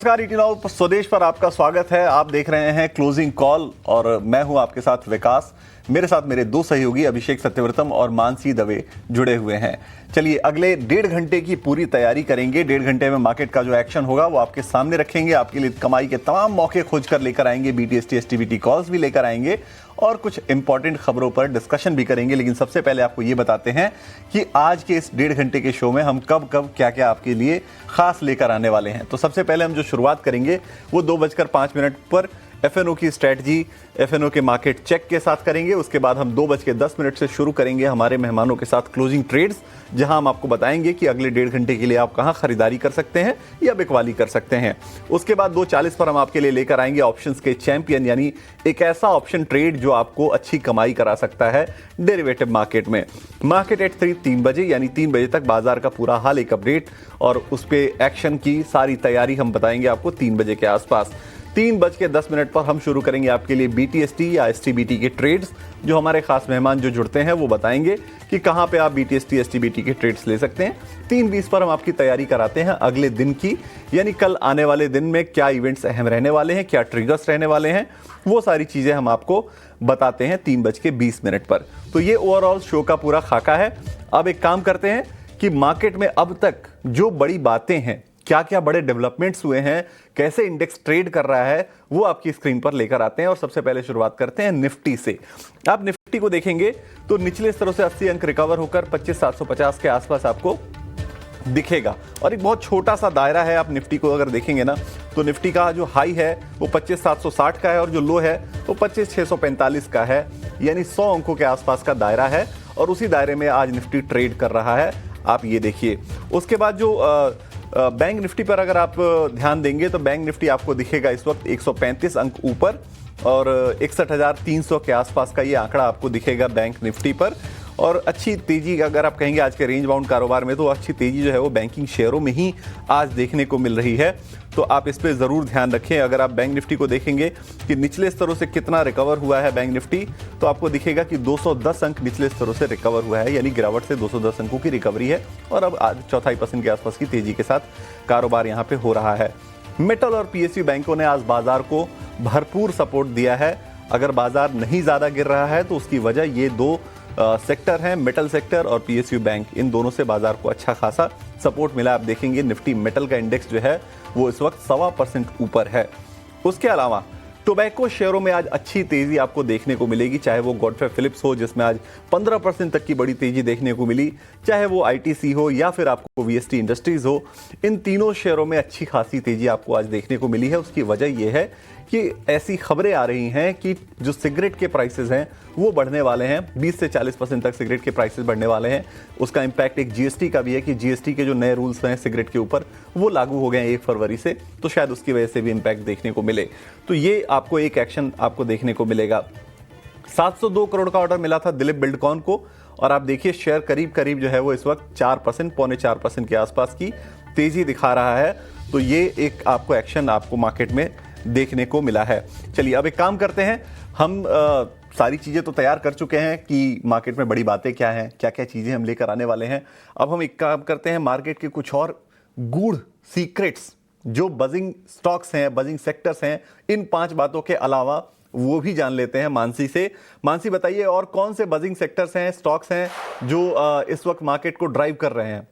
नमस्कार, ET now स्वदेश पर आपका स्वागत है। आप देख रहे हैं क्लोजिंग कॉल और मैं हूं आपके साथ विकास। मेरे साथ मेरे दो सहयोगी अभिषेक सत्यव्रतम और मानसी दवे जुड़े हुए हैं। चलिए अगले 1.5 घंटे की पूरी तैयारी करेंगे। 1.5 घंटे में मार्केट का जो एक्शन होगा वो आपके सामने रखेंगे। आपके लिए कमाई के तमाम मौके खोज कर लेकर आएंगे। बीटीएसटी एसटीबीटी कॉल्स भी लेकर आएंगे और कुछ इंपॉर्टेंट खबरों पर डिस्कशन भी करेंगे। लेकिन सबसे पहले आपको ये बताते हैं कि आज के इस 1.5 घंटे के शो में हम कब कब क्या क्या आपके लिए खास लेकर आने वाले हैं। तो सबसे पहले हम जो शुरुआत करेंगे वो 2:05 पर एफएनओ की स्ट्रेटजी, एफएनओ के मार्केट चेक के साथ करेंगे। उसके बाद हम 2:10 से शुरू करेंगे हमारे मेहमानों के साथ क्लोजिंग ट्रेड्स, जहां हम आपको बताएंगे कि अगले 1.5 घंटे के लिए आप कहां खरीदारी कर सकते हैं या बिकवाली कर सकते हैं। उसके बाद 2:40 पर हम आपके लिए लेकर आएंगे ऑप्शंस के चैंपियन, यानी एक ऐसा ऑप्शन ट्रेड जो आपको अच्छी कमाई करा सकता है डेरिवेटिव मार्केट में। मार्केट एट 3 बजे यानी 3 बजे तक बाजार का पूरा हाल, एक अपडेट और उस पर एक्शन की सारी तैयारी हम बताएंगे आपको 3 बजे के आसपास। 3:10 पर हम शुरू करेंगे आपके लिए बीटीएसटी या एसटीबीटी के ट्रेड्स, जो हमारे खास मेहमान जो जुड़ते हैं वो बताएंगे कि कहां पे आप बीटीएसटी एसटीबीटी के ट्रेड्स ले सकते हैं। 3:20 पर हम आपकी तैयारी कराते हैं अगले दिन की, यानी कल आने वाले दिन में क्या इवेंट्स अहम रहने वाले हैं, क्या ट्रिगर्स रहने वाले हैं, वो सारी चीजें हम आपको बताते हैं 3:20 पर। तो ये ओवरऑल शो का पूरा खाका है। अब एक काम करते हैं कि मार्केट में अब तक जो बड़ी बातें हैं, क्या क्या बड़े डेवलपमेंट्स हुए हैं, कैसे इंडेक्स ट्रेड कर रहा है, वो आपकी स्क्रीन पर लेकर आते हैं। और सबसे पहले शुरुआत करते हैं निफ्टी से। आप निफ्टी को देखेंगे तो निचले स्तरों से 80 अंक रिकवर होकर 25,750 के आसपास आपको दिखेगा और एक बहुत छोटा सा दायरा है। आप निफ्टी को अगर देखेंगे ना तो निफ्टी का जो हाई है वो 25,760 का है और जो लो है वो 25,645 का है, यानी 100 अंकों के आसपास का दायरा है और उसी दायरे में आज निफ्टी ट्रेड कर रहा है। आप ये देखिए। उसके बाद जो बैंक निफ्टी पर अगर आप ध्यान देंगे तो बैंक निफ्टी आपको दिखेगा इस वक्त 135 अंक ऊपर और 61,300 के आसपास का ये आंकड़ा आपको दिखेगा बैंक निफ्टी पर। और अच्छी तेजी, अगर आप कहेंगे आज के रेंज बाउंड कारोबार में, तो अच्छी तेजी जो है वो बैंकिंग शेयरों में ही आज देखने को मिल रही है। तो आप इस पे ज़रूर ध्यान रखें। अगर आप बैंक निफ्टी को देखेंगे कि निचले स्तरों से कितना रिकवर हुआ है बैंक निफ्टी, तो आपको दिखेगा कि 210 अंक निचले स्तरों से रिकवर हुआ है, यानी गिरावट से 210 अंकों की रिकवरी है और अब आज 0.25% के आसपास की तेजी के साथ कारोबार यहाँ पे हो रहा है। मेटल और पीएसयू बैंकों ने आज बाजार को भरपूर सपोर्ट दिया है। अगर बाजार नहीं ज़्यादा गिर रहा है तो उसकी वजह ये दो सेक्टर हैं, मेटल सेक्टर और पीएसयू बैंक। इन दोनों से बाजार को अच्छा खासा सपोर्ट मिला। आप देखेंगे निफ्टी मेटल का इंडेक्स जो है वो इस वक्त 1.25% ऊपर है। उसके अलावा टोबैको शेयरों में आज अच्छी तेजी आपको देखने को मिलेगी, चाहे वो गॉडफ्रे फिलिप्स हो जिसमें आज 15% तक की बड़ी तेजी देखने को मिली, चाहे वो आईटीसी हो या फिर आपको वीएसटी इंडस्ट्रीज हो। इन तीनों शेयरों में अच्छी खासी तेजी आपको आज देखने को मिली है। उसकी वजह यह है कि ऐसी खबरें आ रही हैं कि जो सिगरेट के प्राइसेस हैं वो बढ़ने वाले हैं। 20 से 40% तक सिगरेट के प्राइसेस बढ़ने वाले हैं। उसका इंपैक्ट एक जीएसटी का भी है कि जीएसटी के जो नए रूल्स हैं सिगरेट के ऊपर वो लागू हो गए हैं 1 फरवरी से, तो शायद उसकी वजह से भी इंपैक्ट देखने को मिले। तो ये आपको एक एक्शन आपको देखने को मिलेगा। 702 करोड़ का ऑर्डर मिला था दिलीप बिल्डकॉन को और आप देखिए शेयर करीब करीब जो है वो इस वक्त 4%, 3.25% के आसपास की तेजी दिखा रहा है। तो ये एक आपको एक्शन आपको मार्केट में देखने को मिला है। चलिए अब एक काम करते हैं, हम सारी चीज़ें तो तैयार कर चुके हैं कि मार्केट में बड़ी बातें क्या हैं, क्या क्या चीज़ें हम लेकर आने वाले हैं। अब हम एक काम करते हैं, मार्केट के कुछ और गूढ़ सीक्रेट्स जो बजिंग स्टॉक्स हैं, बजिंग सेक्टर्स हैं, इन 5 बातों के अलावा वो भी जान लेते हैं मानसी से। मानसी बताइए और कौन से बजिंग सेक्टर्स हैं, स्टॉक्स हैं जो इस वक्त मार्केट को ड्राइव कर रहे हैं।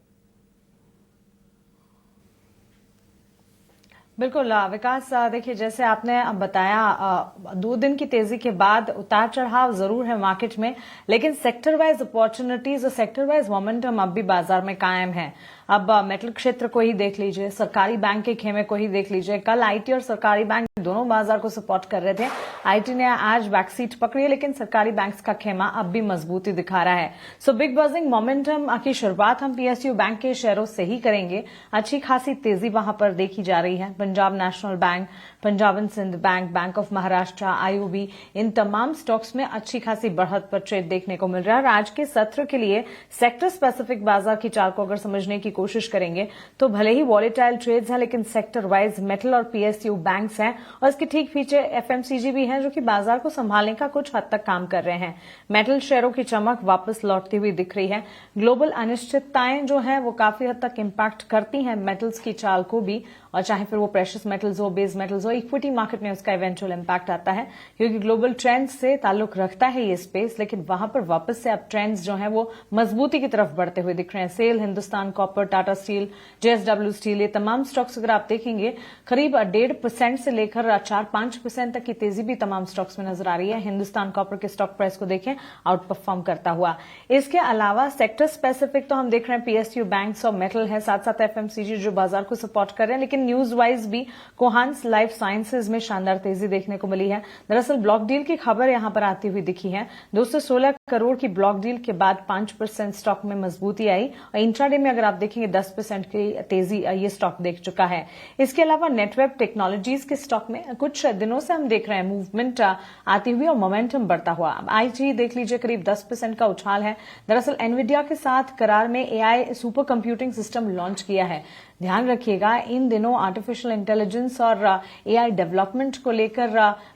बिल्कुल विकास, देखिए जैसे आपने बताया 2 दिन की तेजी के बाद उतार चढ़ाव जरूर है मार्केट में, लेकिन सेक्टर वाइज अपॉर्चुनिटीज और सेक्टर वाइज मोमेंटम अब भी बाजार में कायम है। अब मेटल क्षेत्र को ही देख लीजिए, सरकारी बैंक के खेमे को ही देख लीजिए। कल आईटी और सरकारी बैंक दोनों बाजार को सपोर्ट कर रहे थे। आईटी ने आज बैकसीट पकड़ी है, लेकिन सरकारी बैंक्स का खेमा अब भी मजबूती दिखा रहा है। सो बिग बजिंग मोमेंटम की शुरुआत हम पीएसयू बैंक के शेयरों से ही करेंगे। अच्छी खासी तेजी वहां पर देखी जा रही है। Punjab national bank, Punjab and Sind bank, bank of Maharashtra, IOB, इन तमाम स्टॉक्स में अच्छी खासी बढ़त पर ट्रेड देखने को मिल रहा है। और आज के सत्र के लिए सेक्टर स्पेसिफिक बाजार की चाल को अगर समझने की कोशिश करेंगे तो भले ही वॉलेटाइल ट्रेड्स हैं, लेकिन सेक्टर वाइज मेटल और पीएसयू बैंक्स हैं और इसके ठीक पीछे एफएमसीजी भी हैं जो कि बाजार को संभालने का कुछ हद तक काम कर रहे हैं। मेटल शेयरों की चमक वापस लौटती हुई दिख रही है। ग्लोबल अनिश्चितताएं जो हैं वो काफी हद तक इम्पैक्ट करती हैं मेटल्स की चाल को भी, और चाहे फिर वो प्रेशियस मेटल्स हो, बेस मेटल्स हो, इक्विटी मार्केट में उसका इवेंचुअल इम्पैक्ट आता है क्योंकि ग्लोबल ट्रेंड्स से ताल्लुक रखता है ये स्पेस, लेकिन वहां पर वापस से अब ट्रेंड्स जो है वो मजबूती की तरफ बढ़ते हुए दिख रहे हैं। SAIL, Hindustan Copper, Tata Steel, JSW Steel, ये तमाम स्टॉक्स अगर आप देखेंगे करीब 1.5% से लेकर 4-5% तक की तेजी भी तमाम स्टॉक्स में नजर आ रही है। हिंदुस्तान कॉपर के स्टॉक प्राइस को देखें, आउट परफॉर्म करता हुआ। इसके अलावा सेक्टर स्पेसिफिक तो हम देख रहे हैं पीएसयू, बैंक्स और मेटल है, साथ साथ एफएमसीजी जो बाजार को सपोर्ट कर रहे हैं, लेकिन न्यूज वाइज भी कोहांस लाइफ साइंसेज में शानदार तेजी देखने को मिली है। दरअसल ब्लॉक डील की खबर यहां पर आती हुई दिखी है। 216 करोड़ की ब्लॉक डील के बाद 5% स्टॉक में मजबूती आई और इंट्राडे में अगर आप देखेंगे 10% की तेजी ये स्टॉक देख चुका है। इसके अलावा नेटवेब टेक्नोलॉजीज के स्टॉक में कुछ दिनों से हम देख रहे हैं मूवमेंट आती हुई और मोमेंटम बढ़ता हुआ। आईटी देख लीजिए करीब 10% का उछाल है। दरअसल एनवीडिया के साथ करार में AI super computing system launch किया है। ध्यान रखिएगा इन दिनों आर्टिफिशियल इंटेलिजेंस और एआई डेवलपमेंट को लेकर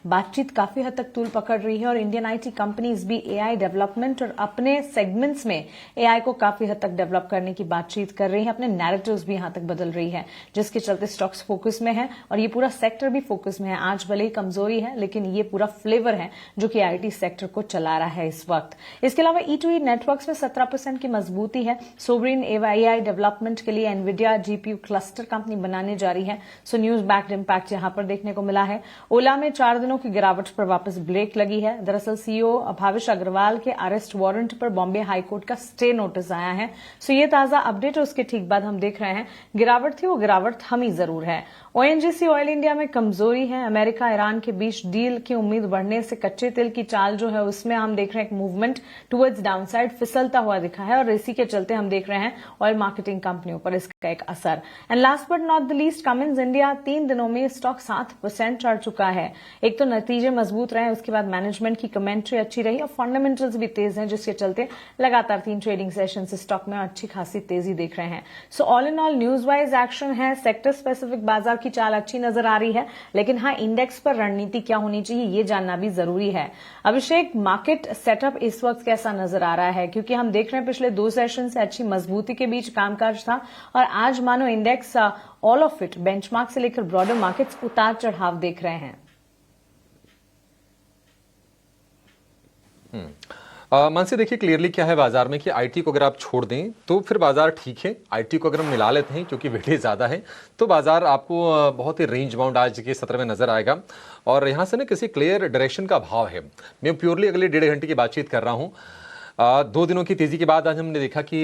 बातचीत काफी हद तक तूल पकड़ रही है और इंडियन आईटी कंपनीज भी एआई डेवलपमेंट और अपने सेगमेंट्स में एआई को काफी हद तक डेवलप करने की बातचीत कर रही है। अपने नैरेटिव्स भी यहां तक बदल रही है, जिसके चलते स्टॉक्स फोकस में है और ये पूरा सेक्टर भी फोकस में है। आज भले ही कमजोरी है, लेकिन ये पूरा फ्लेवर है जो कि आईटी सेक्टर को चला रहा है इस वक्त। इसके अलावा E2E नेटवर्क्स में 17% की मजबूती है। सोवरिन एआई डेवलपमेंट के लिए एनवीडिया जीपीयू क्लस्टर कंपनी बनाने जा रही है, सो न्यूज बैक्ड इंपैक्ट यहां पर देखने को मिला है। ओला में 4 दिनों की गिरावट पर वापस ब्रेक लगी है। दरअसल सीईओ भाविश अग्रवाल के अरेस्ट वारंट पर बॉम्बे हाईकोर्ट का स्टे नोटिस आया है, सो ये ताजा अपडेट है। उसके ठीक बाद हम देख रहे हैं गिरावट थी, वो गिरावट थमी जरूर है। ओएनजीसी ऑयल इंडिया में कमजोरी है। अमेरिका ईरान के बीच डील की उम्मीद बढ़ने से कच्चे तेल की चाल जो है उसमें हम देख रहे हैं एक मूवमेंट टुवर्ड्स डाउनसाइड फिसलता हुआ दिखा है और इसी के चलते हम देख रहे हैं ऑयल मार्केटिंग कंपनियों पर इसका एक असर। And last but not the least, Cummins India 3 दिनों में स्टॉक 7% चढ़ चुका है। एक तो नतीजे मजबूत रहे, उसके बाद मैनेजमेंट की कमेंट्री अच्छी रही और फंडामेंटल्स भी तेज हैं, जिसके चलते लगातार 3 ट्रेडिंग सेशन से स्टॉक में अच्छी खासी तेजी देख रहे हैं। So all in all news wise action है, सेक्टर स्पेसिफिक बाजार की चाल अच्छी नजर आ रही है, लेकिन हाँ इंडेक्स पर रणनीति क्या होनी चाहिए ये जानना भी जरूरी है। अभिषेक, मार्केट सेटअप इस वक्त कैसा नजर आ रहा है? क्योंकि हम देख रहे हैं पिछले 2 सेशन से अच्छी मजबूती के बीच कामकाज था और आज मानो index all of it benchmark से लेकर ब्रॉडर मार्केट्स उतार चढ़ाव देख रहे हैं। मानसी, देखिए क्लियरली क्या है बाजार में कि आईटी को अगर आप छोड़ दें तो फिर बाजार ठीक है। आईटी को अगर हम मिला लेते हैं क्योंकि वेटेज ज़्यादा है तो बाजार आपको बहुत ही रेंज बाउंड आज के सत्र में नजर आएगा और यहाँ से ना किसी क्लियर डायरेक्शन का भाव है। मैं प्योरली अगले 1.5 घंटे की बातचीत कर रहा हूँ। 2 दिनों की तेजी के बाद आज हमने देखा कि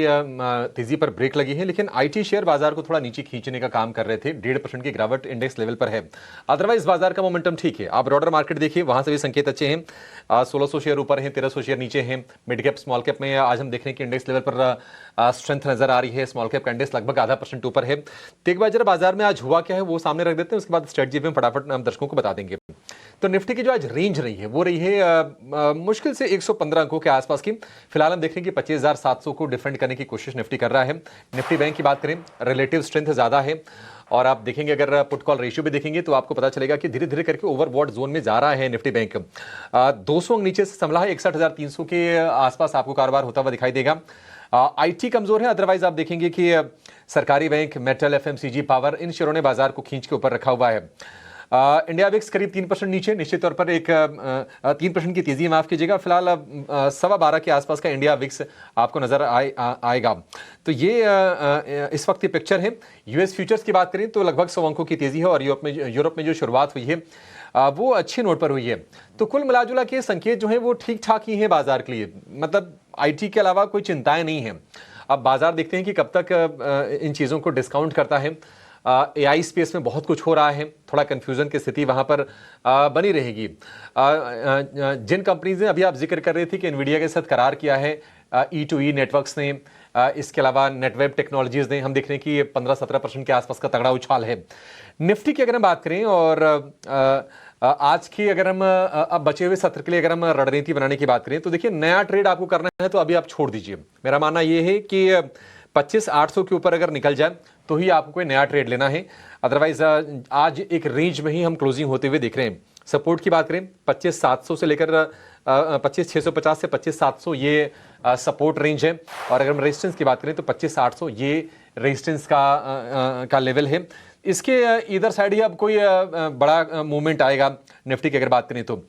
तेजी पर ब्रेक लगी है, लेकिन आईटी शेयर बाजार को थोड़ा नीचे खींचने का काम कर रहे थे। 1.5% की गिरावट इंडेक्स लेवल पर है। अदरवाइज बाजार का मोमेंटम ठीक है। आप ब्रॉडर मार्केट देखिए, वहां से भी संकेत अच्छे हैं। 1600 शेयर ऊपर हैं, 1300 शेयर नीचे हैं। मिड कैप स्मॉल कैप में आज हम देख रहे हैं कि इंडेक्स लेवल पर स्ट्रेंथ नजर आ रही है। स्मॉल कैप का इंडेक्स लगभग 0.5% ऊपर है। तो एक बार जरा बाजार में आज हुआ क्या है वो सामने रख देते हैं, उसके बाद स्ट्रेटजी में फटाफट हम दर्शकों को बता देंगे। तो निफ्टी की जो आज रेंज रही है वो रही है मुश्किल से 115 अंकों के आसपास की। फिलहाल हम देख रहे हैं कि 25,700 को डिफेंड करने की कोशिश निफ्टी कर रहा है। निफ्टी बैंक की बात करें, रिलेटिव स्ट्रेंथ ज्यादा है और आप देखेंगे अगर पुट कॉल रेशियो भी देखेंगे तो आपको पता चलेगा कि धीरे धीरे करके ओवरबॉट जोन में जा रहा है निफ्टी बैंक। 200 अंक नीचे से संभला है, 61,300 के आसपास आपको कारोबार होता हुआ दिखाई देगा। आईटी कमजोर है, अदरवाइज आप देखेंगे कि सरकारी बैंक, मेटल, एफएमसीजी, पावर, इन शेयरों ने बाजार को खींच के ऊपर रखा हुआ है। इंडिया विक्स करीब 3% नीचे, निश्चित तौर पर एक 3% की तेजी, माफ कीजिएगा। फिलहाल 12.15 के आसपास का इंडिया विक्स आपको नजर आएगा। तो ये इस वक्त की पिक्चर है। यूएस फ्यूचर्स की बात करें तो लगभग 100 अंकों की तेजी है और यूरोप में जो शुरुआत हुई है वो अच्छी नोट पर हुई है। तो कुल मिलाजुला के संकेत जो है वो ठीक ठाक ही है बाजार के लिए। मतलब आईटी के अलावा कोई चिंताएं नहीं है। अब बाजार देखते हैं कि कब तक इन चीज़ों को डिस्काउंट करता है। एआई स्पेस में बहुत कुछ हो रहा है, थोड़ा कंफ्यूजन की स्थिति वहां पर बनी रहेगी। जिन कंपनीज ने अभी आप जिक्र कर रहे थे कि एनवीडिया के साथ करार किया है, E2E नेटवर्क्स ने, इसके अलावा नेटवेब टेक्नोलॉजीज ने, हम देख रहे हैं कि 15-17% के आसपास का तगड़ा उछाल है। निफ्टी की अगर हम बात करें और आज की अगर हम अब बचे हुए सत्र के लिए अगर हम रणनीति बनाने की बात करें तो देखिए, नया ट्रेड आपको करना है तो अभी आप छोड़ दीजिए। मेरा मानना यह है कि 25,800 के ऊपर अगर निकल जाए तो ही आपको कोई नया ट्रेड लेना है। अदरवाइज आज एक रेंज में ही हम क्लोजिंग होते हुए देख रहे हैं। सपोर्ट की बात करें 25,700 से लेकर 25,650 से 25,700 ये सपोर्ट रेंज है और अगर हम रेजिस्टेंस की बात करें तो 25,800 ये रेजिस्टेंस का लेवल है। इसके इधर साइड ही अब कोई बड़ा मूवमेंट आएगा निफ्टी की अगर बात करें तो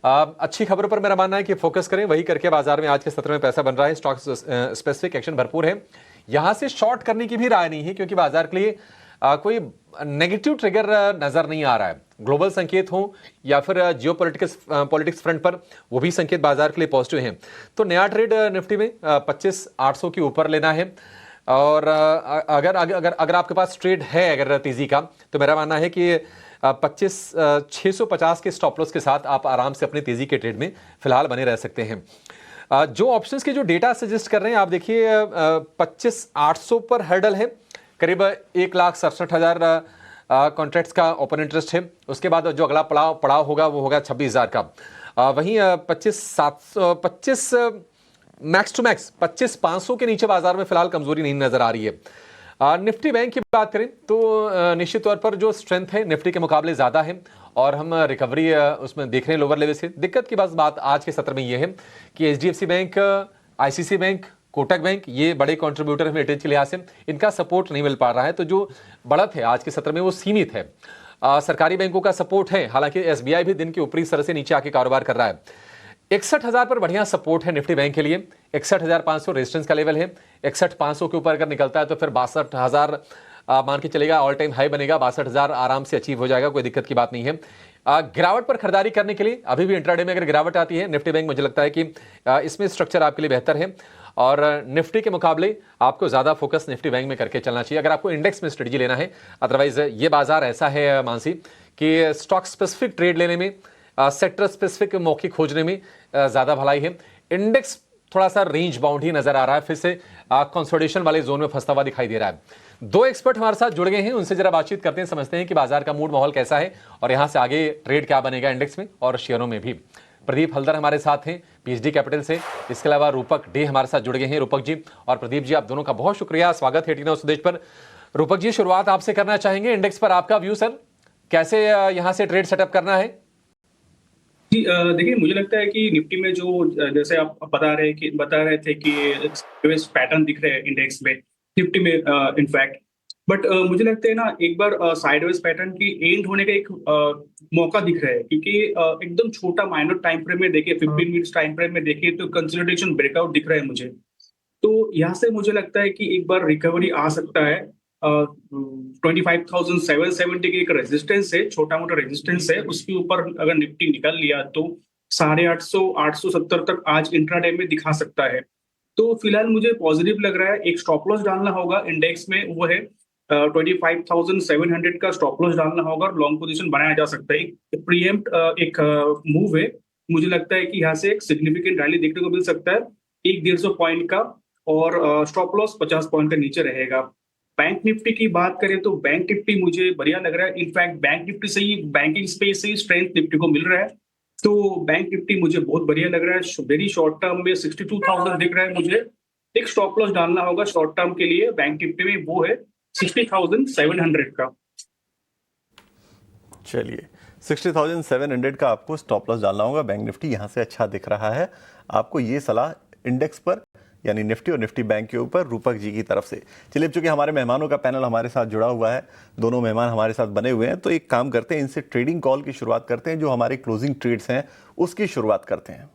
अच्छी खबरों पर मेरा मानना है कि फोकस करें, वही करके बाजार में आज के सत्र में पैसा बन रहा है। स्टॉक स्पेसिफिक एक्शन भरपूर है, यहां से शॉर्ट करने की भी राय नहीं है क्योंकि बाजार के लिए कोई नेगेटिव ट्रिगर नजर नहीं आ रहा है। ग्लोबल संकेत हो या फिर जियो पॉलिटिक्स फ्रंट पर, वो भी संकेत बाजार के लिए पॉजिटिव हैं। तो नया ट्रेड निफ्टी में 25,800 के ऊपर लेना है। और अगर अगर अगर आपके पास ट्रेड है अगर तेजी का, तो मेरा मानना है कि 25,650 के स्टॉप लॉस के साथ आप आराम से अपने तेजी के ट्रेड में फिलहाल बने रह सकते हैं। जो ऑप्शंस के जो डेटा सजेस्ट कर रहे हैं आप देखिए, 25,800 पर हर्डल है, करीब 1,67,000 कॉन्ट्रैक्ट्स का ओपन इंटरेस्ट है। उसके बाद जो अगला पड़ाव होगा वो होगा 26,000 का। वहीं 25,725 मैक्स टू मैक्स 25,500 के नीचे बाजार में फिलहाल कमजोरी नहीं नजर आ रही है। निफ्टी बैंक की बात करें तो निश्चित तौर पर जो स्ट्रेंथ है निफ्टी के मुकाबले ज्यादा है और हम रिकवरी उसमें देख रहे हैं लोअर लेवल से। दिक्कत की बात आज के सत्र में यह है कि HDFC bank, ICC bank, Kotak bank, ये बड़े कंट्रीब्यूटर हैं वेटेज के लिहाज से, इनका सपोर्ट नहीं मिल पा रहा है। तो जो बढ़त है आज के सत्र में वो सीमित है। सरकारी बैंकों का सपोर्ट है, हालांकि एसबीआई भी दिन के ऊपरी स्तर से नीचे आके कारोबार कर रहा है। 61,000 पर बढ़िया सपोर्ट है निफ्टी बैंक के लिए। 61,500 रेजिस्टेंस का लेवल है। 61,500 के ऊपर अगर निकलता है तो फिर 62,000 मान के चलेगा, ऑल टाइम हाई बनेगा। 62,000 आराम से अचीव हो जाएगा, कोई दिक्कत की बात नहीं है। गिरावट पर खरीदारी करने के लिए अभी भी इंट्राडे में अगर गिरावट आती है निफ्टी बैंक, मुझे लगता है कि इसमें स्ट्रक्चर आपके लिए बेहतर है और निफ्टी के मुकाबले आपको ज्यादा फोकस निफ्टी बैंक में करके चलना चाहिए अगर आपको इंडेक्स में स्ट्रेटजी लेना है। अदरवाइज ये बाजार ऐसा है मानसी कि स्टॉक स्पेसिफिक ट्रेड लेने में, सेक्टर स्पेसिफिक मौके खोजने में ज्यादा भलाई है। इंडेक्स थोड़ा सा रेंज बाउंड ही नजर आ रहा है, फिर से कंसोलिडेशन वाले जोन में फंसता हुआ दिखाई दे रहा है। दो एक्सपर्ट हमारे साथ जुड़ गए हैं, उनसे जरा बातचीत करते हैं, समझते हैं कि बाजार का मूड माहौल कैसा है और यहां से आगे ट्रेड क्या बनेगा इंडेक्स में और शेयरों में भी। प्रदीप हल्दर हमारे साथ हैं पीएचडी कैपिटल से, इसके अलावा रूपक डे हमारे साथ जुड़ गए हैं। रूपक जी और प्रदीप जी, आप दोनों का बहुत शुक्रिया, स्वागत है टीना स्वदेश पर। रूपक जी, शुरुआत आपसे करना चाहेंगे, इंडेक्स पर आपका व्यू सर, कैसे यहां से ट्रेड सेटअप करना है? जी देखिए, मुझे लगता है कि निफ्टी में जो जैसे आप बता रहे थे कि पैटर्न दिख रहे हैं इंडेक्स में, निफ्टी में इनफैक्ट, बट मुझे लगता है ना एक बार साइडवेज पैटर्न की एंड होने का एक मौका दिख रहा है, क्योंकि एकदम छोटा माइनर टाइम फ्रेम में देखिए, 15 मिनट्स टाइम फ्रेम में देखिए तो कंसोलिडेशन ब्रेकआउट दिख रहा है मुझे। तो यहाँ से मुझे लगता है कि एक बार रिकवरी आ सकता है। 25,770 की एक रेजिस्टेंस है, छोटा मोटा रेजिस्टेंस है, उसके ऊपर अगर निफ्टी निकल लिया तो 850 870 तक आज इंट्राडे में दिखा सकता है। तो फिलहाल मुझे पॉजिटिव लग रहा है। एक स्टॉप लॉस डालना होगा इंडेक्स में, वो है 25,700 का स्टॉप लॉस डालना होगा और लॉन्ग पोजीशन बनाया जा सकता है। प्रीएम्प्ट एक मूव है, मुझे लगता है कि यहाँ से एक सिग्निफिकेंट रैली देखने को मिल सकता है 150 पॉइंट का, और स्टॉप लॉस 50 पॉइंट के नीचे रहेगा। बैंक निफ्टी की बात करें तो बैंक निफ्टी मुझे बढ़िया लग रहा है। इनफैक्ट बैंक निफ्टी से ही, बैंकिंग स्पेस से ही स्ट्रेंथ निफ्टी को मिल रहा है, तो बैंक निफ्टी मुझे बहुत बढ़िया लग रहा है। वेरी शॉर्ट टर्म में 62,000 दिख रहा है मुझे। एक स्टॉप लॉस डालना होगा शॉर्ट टर्म के लिए बैंक निफ्टी में, वो है 60,700 का। चलिए, 60,700 का आपको स्टॉप लॉस डालना होगा। बैंक निफ्टी यहां से अच्छा दिख रहा है आपको, ये सलाह इंडेक्स पर यानी निफ्टी और निफ्टी बैंक के ऊपर रूपक जी की तरफ से। चलिए, चूंकि हमारे मेहमानों का पैनल हमारे साथ जुड़ा हुआ है, दोनों मेहमान हमारे साथ बने हुए हैं, तो एक काम करते हैं, इनसे ट्रेडिंग कॉल की शुरुआत करते हैं। जो हमारे क्लोजिंग ट्रेड्स हैं उसकी शुरुआत करते हैं।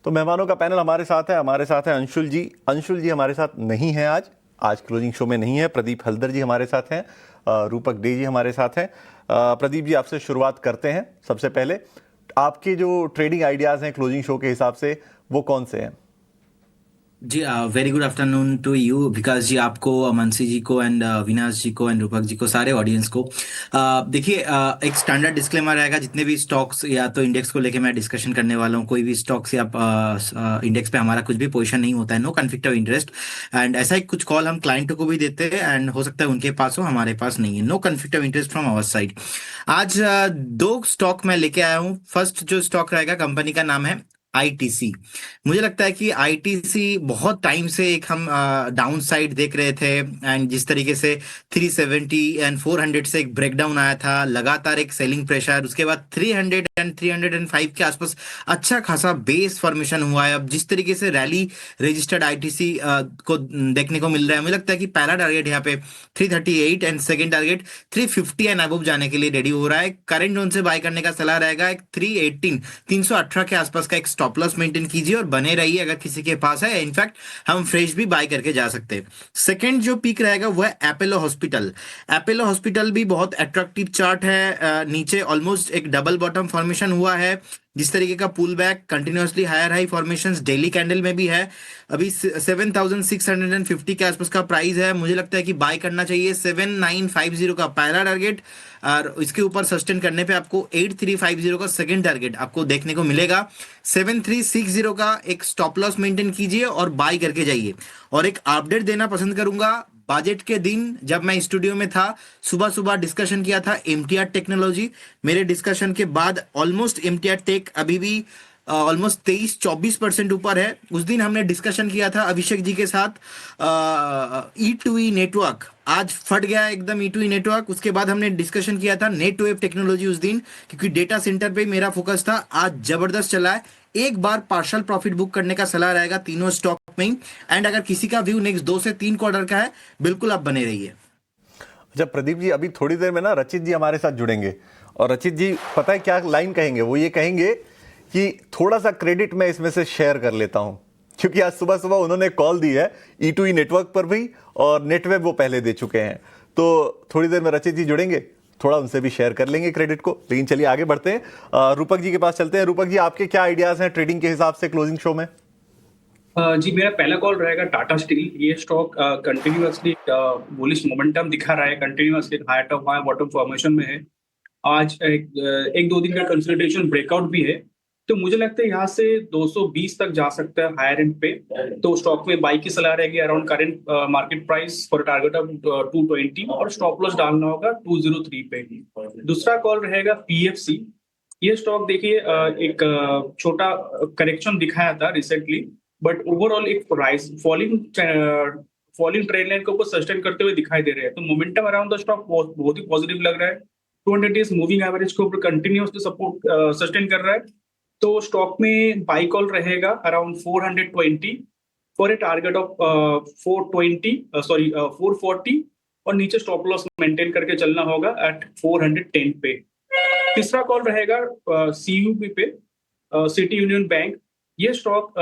तो मेहमानों का पैनल हमारे साथ है अंशुल जी। अंशुल जी हमारे साथ नहीं है आज क्लोजिंग शो में नहीं है। प्रदीप हल्दर जी हमारे साथ हैं, रूपक डे जी हमारे साथ हैं। प्रदीप जी, आपसे शुरुआत करते हैं। सबसे पहले आपके जो ट्रेडिंग आइडियाज हैं क्लोजिंग शो के हिसाब से, वो कौन से हैं? जी very good afternoon to you Vikas ji, आपको, मानसी जी को एंड विनाश जी को एंड रूपक जी को, सारे ऑडियंस को। देखिए, एक स्टैंडर्ड डिस्क्लेमर रहेगा जितने भी स्टॉक्स या तो इंडेक्स को लेके मैं डिस्कशन करने वाला हूँ। कोई भी स्टॉक्स या इंडेक्स पे हमारा कुछ भी पोजीशन नहीं होता है, no conflict of interest. And ऐसा ही कुछ कॉल हम क्लाइंटों को भी देते हैं एंड हो सकता है उनके पास हो, हमारे पास नहीं है। No conflict of interest from our side. आज दो स्टॉक मैं लेके आया हूँ। फर्स्ट जो स्टॉक रहेगा, कंपनी का नाम है आईटीसी। मुझे लगता है कि आईटीसी बहुत टाइम से एक हम डाउन साइड देख रहे थे, एंड जिस तरीके से 370 एंड 400 से एक ब्रेकडाउन आया था, लगातार एक सेलिंग प्रेशर, उसके बाद 300 एंड 305 के आसपास अच्छा खासा बेस फॉर्मेशन हुआ है। अब जिस तरीके से रैली रजिस्टर्ड आईटीसी को देखने को मिल रहा है, मुझे लगता है कि पहला टारगेट यहाँ पे 338 and second target 350 and above जाने के लिए रेडी हो रहा है। करंट जोन से बाय करने का सलाह रहेगा एक 318 के आसपास का एक स्टॉप लॉस मेंटेन कीजिए और बने रहिए अगर किसी के पास है। इनफैक्ट हम फ्रेश भी बाय करके जा सकते हैं। सेकंड जो पीक रहेगा वो है एपोलो हॉस्पिटल। एपोलो हॉस्पिटल भी बहुत अट्रैक्टिव चार्ट है, नीचे ऑलमोस्ट एक डबल बॉटम फॉर्मेशन हुआ है, जिस तरीके का pull back continuously higher high formations daily candle में भी है। अभी 7650 के आसपास का प्राइस है, मुझे लगता है कि बाय करना चाहिए। 7950 का पहला टारगेट और इसके ऊपर सस्टेन करने पे आपको 8350 का सेकंड टारगेट आपको देखने को मिलेगा। 7360 का एक स्टॉप लॉस मेंटेन कीजिए और बाय करके जाइए। और एक अपडेट देना पसंद करूंगा, बजट के दिन जब मैं स्टूडियो में था, सुबह सुबह डिस्कशन किया था एमटीआर टेक्नोलॉजी। मेरे डिस्कशन के बाद ऑलमोस्ट एमटीआर टेक अभी भी ऑलमोस्ट 23-24% ऊपर है। उस दिन हमने डिस्कशन किया था अभिषेक जी के साथ E2E नेटवर्क, आज फट गया एकदम E2E नेटवर्क। उसके बाद हमने डिस्कशन किया था नेटवेव टेक्नोलॉजी उस दिन, क्योंकि डेटा सेंटर पे मेरा फोकस था। आज जबरदस्त चला है, एक बार पार्शियल प्रॉफिट बुक करने का सलाह रहेगा तीनों स्टॉक में ही। एंड अगर किसी का व्यू नेक्स्ट 2 से 3 क्वार्टर का है, बिल्कुल आप बने रहिए। अच्छा प्रदीप जी, अभी थोड़ी देर में ना रचित जी हमारे साथ जुड़ेंगे और रचित जी पता है क्या लाइन कहेंगे? वो ये कहेंगे कि थोड़ा सा क्रेडिट मैं इसमें से शेयर कर लेता हूं, क्योंकि आज सुबह सुबह उन्होंने कॉल दी है E2E नेटवर्क पर भी और नेटवेब वो पहले दे चुके हैं। तो थोड़ी देर में रचित जी जुड़ेंगे, थोड़ा उनसे भी शेयर कर लेंगे क्रेडिट को। लेकिन चलिए आगे बढ़ते हैं, रूपक जी के पास चलते हैं। रूपक जी, आपके क्या आइडियाज हैं ट्रेडिंग के हिसाब से क्लोजिंग शो में? जी, मेरा पहला कॉल रहेगा टाटा स्टील। ये स्टॉक कंटिन्यूअसली बुलिश मोमेंटम दिखा रहा है, continuously high top high bottom formation में है। आज एक दो दिन का कंसोलिडेशन ब्रेकआउट भी है, तो मुझे लगता है यहाँ से 220 तक जा सकता है हायर एंड पे। तो स्टॉक में बाई की सलाह रहेगी around current market price for target of 220 और स्टॉप लॉस डालना होगा 203 पे। दूसरा कॉल रहेगा पीएफसी। ये स्टॉक देखिए एक छोटा करेक्शन दिखाया था रिसेंटली, बट ओवरऑल एक राइज फॉलिंग ट्रेंड लाइन को ऊपर सस्टेन करते हुए दिखाई दे रहे हैं। तो मोमेंटम अराउंड द स्टॉक बहुत ही पॉजिटिव लग रहा है। 200 डेज मूविंग एवरेज के ऊपर कंटिन्यूअसली सपोर्ट सस्टेन कर रहा है। तो स्टॉक में बाई कॉल रहेगा around 420 for a target of 440 और नीचे स्टॉप लॉस मेंटेन करके चलना होगा एट 410 पे। तीसरा कॉल रहेगा सीयूबी पे, सिटी यूनियन बैंक। ये स्टॉक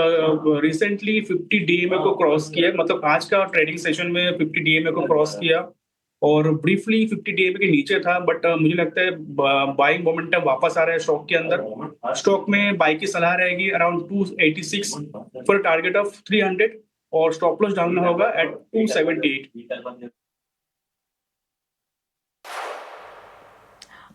रिसेंटली 50 डीएमए को क्रॉस किया है, मतलब आज का ट्रेडिंग सेशन में 50 डीएमए को क्रॉस किया और ब्रीफली 50 डीएमए के नीचे था, बट मुझे लगता है बाइंग मोमेंटम वापस आ रहा है स्टॉक के अंदर। स्टॉक में बाई की सलाह रहेगी अराउंड 286 फॉर टारगेट ऑफ 300 और स्टॉप लॉस डालना होगा एट 278।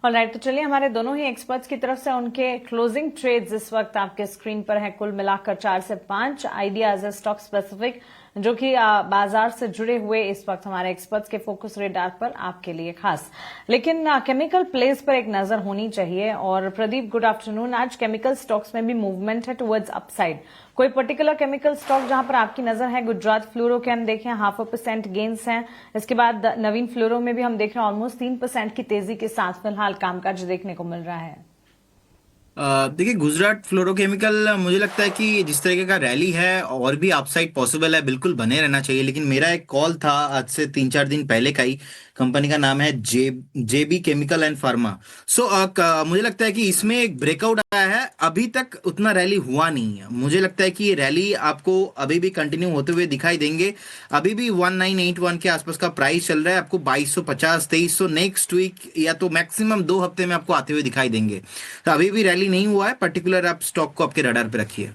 ऑलराइट, तो चलिए हमारे दोनों ही एक्सपर्ट्स की तरफ से उनके क्लोजिंग ट्रेड्स इस वक्त आपके स्क्रीन पर है। कुल मिलाकर 4 से 5 आइडियाज है स्टॉक स्पेसिफिक, जो कि बाजार से जुड़े हुए इस वक्त हमारे एक्सपर्ट्स के फोकस रेडार पर आपके लिए खास। लेकिन केमिकल प्लेस पर एक नजर होनी चाहिए। और प्रदीप, गुड आफ्टरनून। आज केमिकल स्टॉक्स में भी मूवमेंट है टुवर्ड्स अपसाइड। कोई पर्टिकुलर केमिकल स्टॉक जहां पर आपकी नजर है? गुजरात फ्लोरो के हम देखें 0.5% गेन्स हैं। इसके बाद नवीन फ्लोरो में भी हम देख रहे हैं ऑलमोस्ट 3% की तेजी के साथ फिलहाल कामकाज देखने को मिल रहा है। देखिए, गुजरात फ्लोरोकेमिकल, मुझे लगता है कि जिस तरीके का रैली है और भी अपसाइड पॉसिबल है, बिल्कुल बने रहना चाहिए। लेकिन मेरा एक कॉल था आज से 3-4 दिन पहले का ही, कंपनी का नाम है जेबी केमिकल एंड फार्मा। सो मुझे लगता है कि इसमें एक ब्रेकआउट आया है, अभी तक उतना रैली हुआ नहीं है। मुझे लगता है कि ये रैली आपको अभी भी कंटिन्यू होते हुए दिखाई देंगे। अभी भी 1981 के आसपास का प्राइस चल रहा है, आपको 2250 2300 नेक्स्ट वीक या तो मैक्सिमम 2 हफ्ते में आपको आते हुए दिखाई देंगे। तो अभी भी रैली नहीं हुआ है, पर्टिकुलर आप स्टॉक को आपके रडार पे रखिए।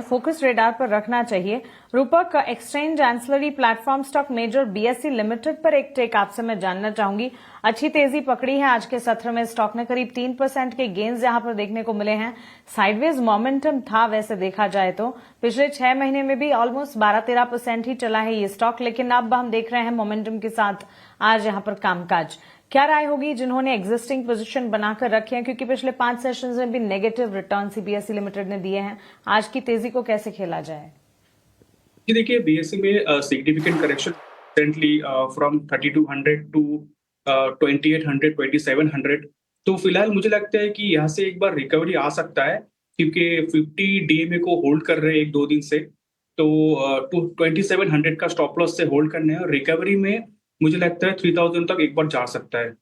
फोकस रेडार पर रखना चाहिए। Rupak, exchange ancillary platform stock major BSE limited पर एक टेक आपसे मैं जानना चाहूंगी। अच्छी तेजी पकड़ी है आज के सत्र में, स्टॉक ने करीब 3% के गेन्स यहां पर देखने को मिले हैं। साइडवेज मोमेंटम था वैसे देखा जाए तो, पिछले 6 महीने में भी ऑलमोस्ट 12-13% ही चला है ये स्टॉक, लेकिन अब हम देख रहे हैं मोमेंटम के साथ आज यहां पर कामकाज। क्या राय होगी जिन्होंने एग्जिस्टिंग पोजीशन बनाकर रखे हैं, क्योंकि पिछले 5 सेशंस में भी नेगेटिव रिटर्न सीबीएसई लिमिटेड ने दिए हैं। आज की तेजी को कैसे खेला जाए? जी देखिए, बीएसई में significant correction recently from 3200 to 2800 2700। तो फिलहाल मुझे लगता है कि यहाँ से एक बार रिकवरी आ सकता है, क्योंकि 50 डीएमए को होल्ड कर रहे हैं 1-2 दिन से। तो 2700 का स्टॉप लॉस से होल्ड करने है, और रिकवरी में मुझे लगता है 3000 तक एक बार जा सकता है।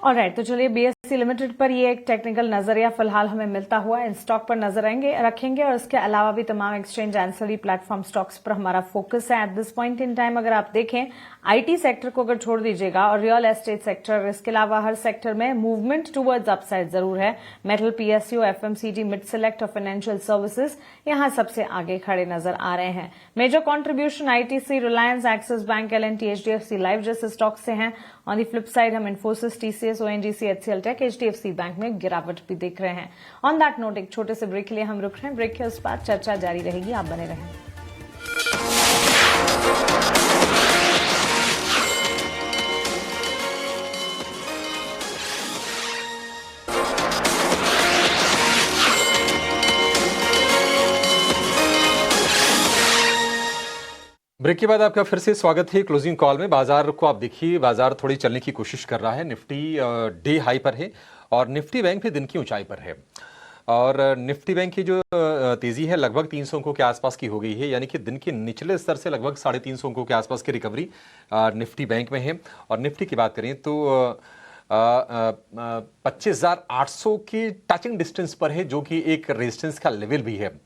ऑलराइट, तो चलिए बीएसई लिमिटेड पर ये एक टेक्निकल नजरिया फिलहाल हमें मिलता हुआ इन स्टॉक पर नजर रखेंगे, और इसके अलावा भी तमाम एक्सचेंज एंसेसरी प्लेटफॉर्म स्टॉक्स पर हमारा फोकस है at this point in time. अगर आप देखें आईटी सेक्टर को अगर छोड़ दीजिएगा और रियल एस्टेट सेक्टर, इसके अलावा हर सेक्टर में मूवमेंट टुवर्ड्स अपसाइड जरूर है। Metal, PSU, FMCG, mid select और फाइनेंशियल सर्विसेज यहां सबसे आगे खड़े नजर आ रहे हैं। Major contribution ITC, Reliance, Axis bank, L&T, HDFC life जैसे स्टॉक से हैं। ऑन द फ्लिप साइड हम Infosys, TCS, ONGC, HCL tech, HDFC bank में गिरावट भी देख रहे हैं। ऑन दैट नोट एक छोटे से ब्रेक के लिए हम रुक रहे हैं। ब्रेक के उस बाद चर्चा जारी रहेगी, आप बने रहें। ब्रेक के बाद आपका फिर से स्वागत है क्लोजिंग कॉल में। बाजार को आप देखिए, बाजार थोड़ी चलने की कोशिश कर रहा है। निफ्टी डे हाई पर है और निफ्टी बैंक भी दिन की ऊंचाई पर है। और निफ्टी बैंक की जो तेजी है लगभग 300 अंकों के आसपास की हो गई है, यानी कि दिन के निचले स्तर से लगभग 350 अंकों के आसपास की रिकवरी निफ्टी बैंक में है। और निफ्टी की बात करें तो 25,800 की टचिंग डिस्टेंस पर है, जो कि एक रेजिस्टेंस का लेवल भी है।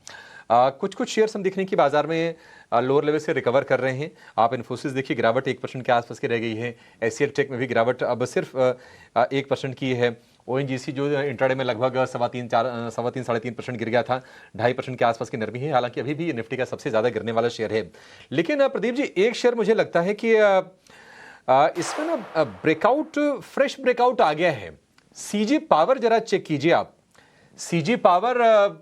कुछ शेयर्स हम देखने की बाजार में लोअर लेवल से रिकवर कर रहे हैं। आप इन्फोसिस देखिए, गिरावट 1% के आसपास की रह गई है। एचसीएल टेक में भी गिरावट अब सिर्फ 1% की है। ओएनजीसी जो इंट्राडे में लगभग 3.5-3.5% गिर गया था, 2.5% के आसपास की नरमी है। हालांकि अभी भी निफ्टी का सबसे ज्यादा गिरने वाला शेयर है। लेकिन प्रदीप जी, एक शेयर मुझे लगता है कि इसमें ना ब्रेकआउट, फ्रेश ब्रेकआउट आ गया है। सीजी पावर जरा चेक कीजिए आप। सीजी पावर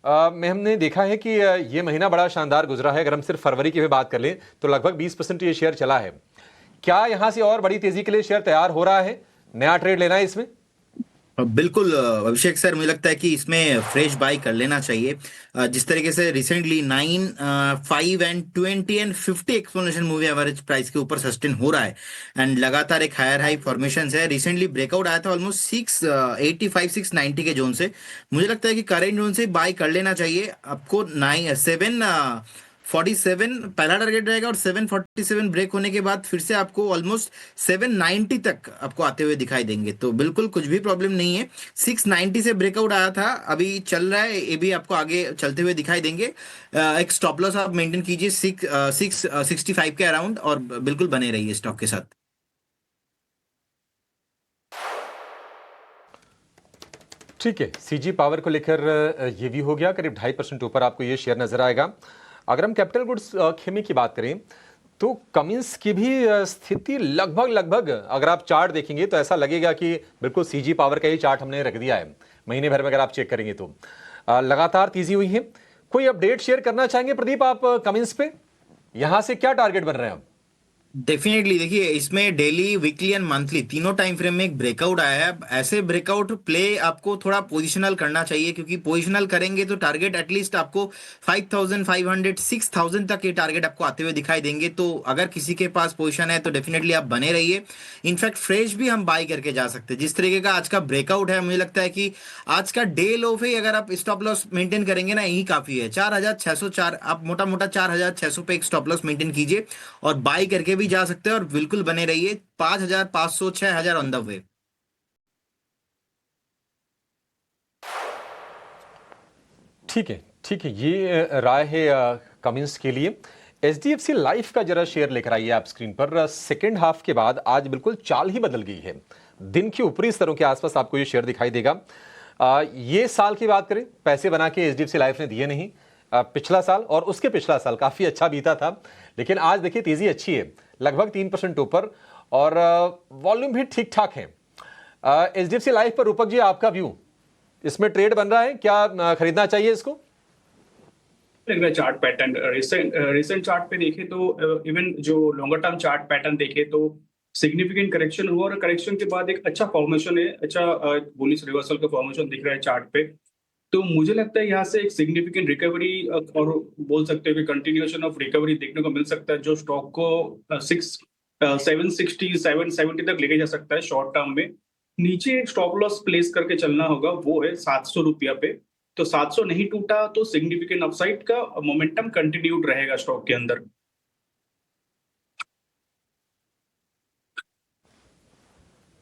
में हमने देखा है कि ये महीना बड़ा शानदार गुजरा है। अगर हम सिर्फ फरवरी की भी बात कर लें तो लगभग 20% ये शेयर चला है। क्या यहां से और बड़ी तेजी के लिए शेयर तैयार हो रहा है? नया ट्रेड लेना है इसमें? बिल्कुल अभिषेक सर, मुझे लगता है कि इसमें फ्रेश बाई कर लेना चाहिए। जिस तरीके से recently 9, 5 and 20 and 50 exponential movie average price के ऊपर सस्टेन हो रहा है एंड लगातार एक हायर हाई फॉर्मेशन है। रिसेंटली ब्रेकआउट आया था ऑलमोस्ट 685 690 के जोन से। मुझे लगता है कि करेंट जोन से बाई कर लेना चाहिए आपको। 747 पहला टारगेट रहेगा और 747 ब्रेक होने के बाद फिर से आपको ऑलमोस्ट 790 तक आपको आते हुए दिखाई देंगे। तो बिल्कुल कुछ भी प्रॉब्लम नहीं है। 690 से ब्रेकआउट आया था, अभी चल रहा है, ये भी आपको आगे चलते हुए दिखाई देंगे। एक स्टॉप लॉस आप मेंटेन कीजिए 665 के अराउंड और बिल्कुल बने रहिए स्टॉक के साथ। ठीक है, सीजी पावर को लेकर ये भी हो गया। करीब 2.5% ऊपर आपको ये शेयर नजर आएगा। अगर हम कैपिटल गुड्स खेमे की बात करें तो कमिंस की भी स्थिति लगभग अगर आप चार्ट देखेंगे तो ऐसा लगेगा कि बिल्कुल सीजी पावर का ही चार्ट हमने रख दिया है। महीने भर में अगर आप चेक करेंगे तो लगातार तेजी हुई है। कोई अपडेट शेयर करना चाहेंगे प्रदीप आप कमिंस पे? यहां से क्या टारगेट बन रहे हैं? डेफिनेटली देखिए, इसमें डेली, वीकली एंड मंथली तीनों टाइम फ्रेम में एक ब्रेकआउट आया है। ऐसे ब्रेकआउट प्ले आपको थोड़ा पोजिशनल करना चाहिए, क्योंकि पोजिशनल करेंगे तो टारगेट एटलीस्ट आपको 5500 6000 तक ये टारगेट आपको आते हुए दिखाई देंगे। तो अगर किसी के पास पोजीशन है तो डेफिनेटली आप बने रहिए। इनफैक्ट फ्रेश भी हम बाई करके जा सकते हैं। जिस तरीके का आज का ब्रेकआउट है, मुझे लगता है कि आज का डे लो पे अगर आप स्टॉप लॉस मेंटेन करेंगे ना, यही काफी है। 4604 आप मोटा मोटा 4600 पे एक स्टॉप लॉस मेंटेन कीजिए और बाई करके भी जा सकते हैं और बिल्कुल बने रहिए। 5500 6000 ऑन द वे। ठीक है, ये राय है कमिंस के लिए। एचडीएफसी लाइफ का जरा शेयर लेकर आइए आप स्क्रीन पर। सेकेंड हाफ के बाद आज बिल्कुल चाल ही बदल गई है। दिन के ऊपरी स्तरों के आसपास आपको ये शेयर दिखाई देगा। ये साल की बात करें, पैसे बना के एचडीएफसी लाइफ ने दिए नहीं। पिछला साल और उसके पिछला साल काफी अच्छा बीता था, लेकिन आज देखिए तेजी अच्छी है, लगभग 3% ऊपर और वॉल्यूम भी ठीक ठाक है। एचडीएफसी लाइफ पर रूपक जी आपका व्यू, इसमें ट्रेड बन रहा है क्या? खरीदना चाहिए इसको? लग रहा है चार्ट पैटर्न रिसेंट चार्ट पे देखे तो इवन जो लॉन्गर टर्म चार्ट पैटर्न देखे तो सिग्निफिकेंट करेक्शन हुआ और करेक्शन के बाद एक अच्छा फॉर्मेशन है, अच्छा बुलिश रिवर्सल का फॉर्मेशन दिख रहा है चार्ट पे। तो मुझे लगता है यहाँ से एक सिग्निफिकेंट रिकवरी और बोल सकते हो कि कंटिन्यूएशन ऑफ रिकवरी देखने को मिल सकता है, जो स्टॉक को 760 770 तक लेके जा सकता है शॉर्ट टर्म में। नीचे एक स्टॉप लॉस प्लेस करके चलना होगा, वो है 700 रुपया पे। तो 700 नहीं टूटा तो सिग्निफिकेंट अपसाइड का मोमेंटम कंटिन्यूड रहेगा स्टॉक के अंदर।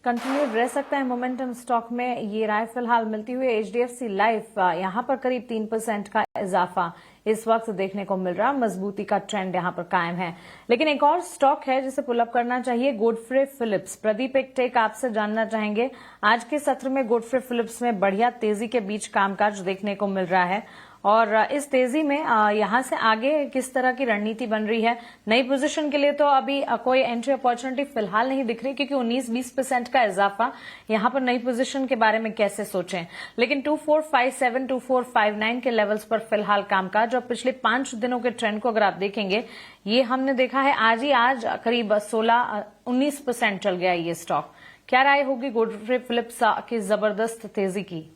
कंटिन्यूड रह सकता है मोमेंटम स्टॉक में, ये राय फिलहाल मिलती हुई एचडीएफसी लाइफ यहां पर करीब 3% का इजाफा इस वक्त देखने को मिल रहा, मजबूती का ट्रेंड यहां पर कायम है। लेकिन एक और स्टॉक है जिसे पुलअप करना चाहिए, गोडफ्रे फिलिप्स। प्रदीप, एक टेक आपसे जानना चाहेंगे, आज के सत्र में गोडफ्रे फिलिप्स में बढ़िया तेजी के बीच कामकाज देखने को मिल रहा है और इस तेजी में यहां से आगे किस तरह की रणनीति बन रही है? नई पोजीशन के लिए तो अभी कोई एंट्री अपॉर्चुनिटी फिलहाल नहीं दिख रही, क्योंकि 19-20% का इजाफा यहां पर नई पोजीशन के बारे में कैसे सोचें। लेकिन 2457 2459 के लेवल्स पर फिलहाल कामकाज और पिछले 5 दिनों के ट्रेंड को अगर आप देखेंगे, ये हमने देखा है आज करीब 16-19% चल गया ये स्टॉक। क्या राय होगी गोडफ्रे फिलिप्स की जबरदस्त तेजी की?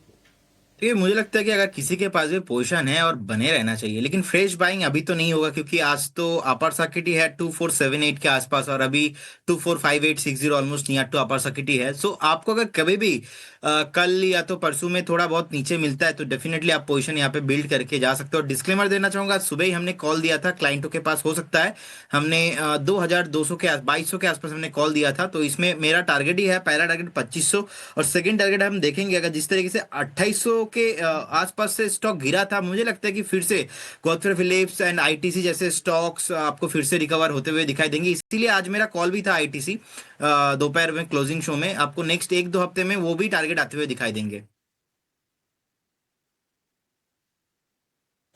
तो ये मुझे लगता है कि अगर किसी के पास भी पोजीशन है और बने रहना चाहिए, लेकिन फ्रेश बाइंग अभी तो नहीं होगा, क्योंकि आज तो अपर सर्किट ही है 2478 के आसपास और अभी 245860 almost near to upper circuit ही है। सो आपको अगर कभी भी कल या तो परसों में थोड़ा बहुत नीचे मिलता है तो डेफिनेटली आप पोजीशन यहाँ पे बिल्ड करके जा सकते हो। और डिस्क्लेमर देना चाहूंगा, सुबह ही हमने कॉल दिया था क्लाइंटों के पास, हो सकता है हमने 2200 के 2200 के आसपास हमने कॉल दिया था। तो इसमें मेरा टारगेट ही है, पहला टारगेट 2500 और सेकंड टारगेट हम देखेंगे अगर जिस तरीके से 2800 के आसपास से स्टॉक गिरा था, मुझे लगता है कि फिर से गोडफ्रे फिलिप्स एंड आईटीसी जैसे स्टॉक्स आपको फिर से रिकवर होते हुए दिखाई देंगे। इसीलिए आज मेरा कॉल भी था आईटीसी दोपहर में क्लोजिंग शो में, आपको नेक्स्ट 1-2 हफ्ते में वो भी टारगेट आते हुए दिखाई देंगे।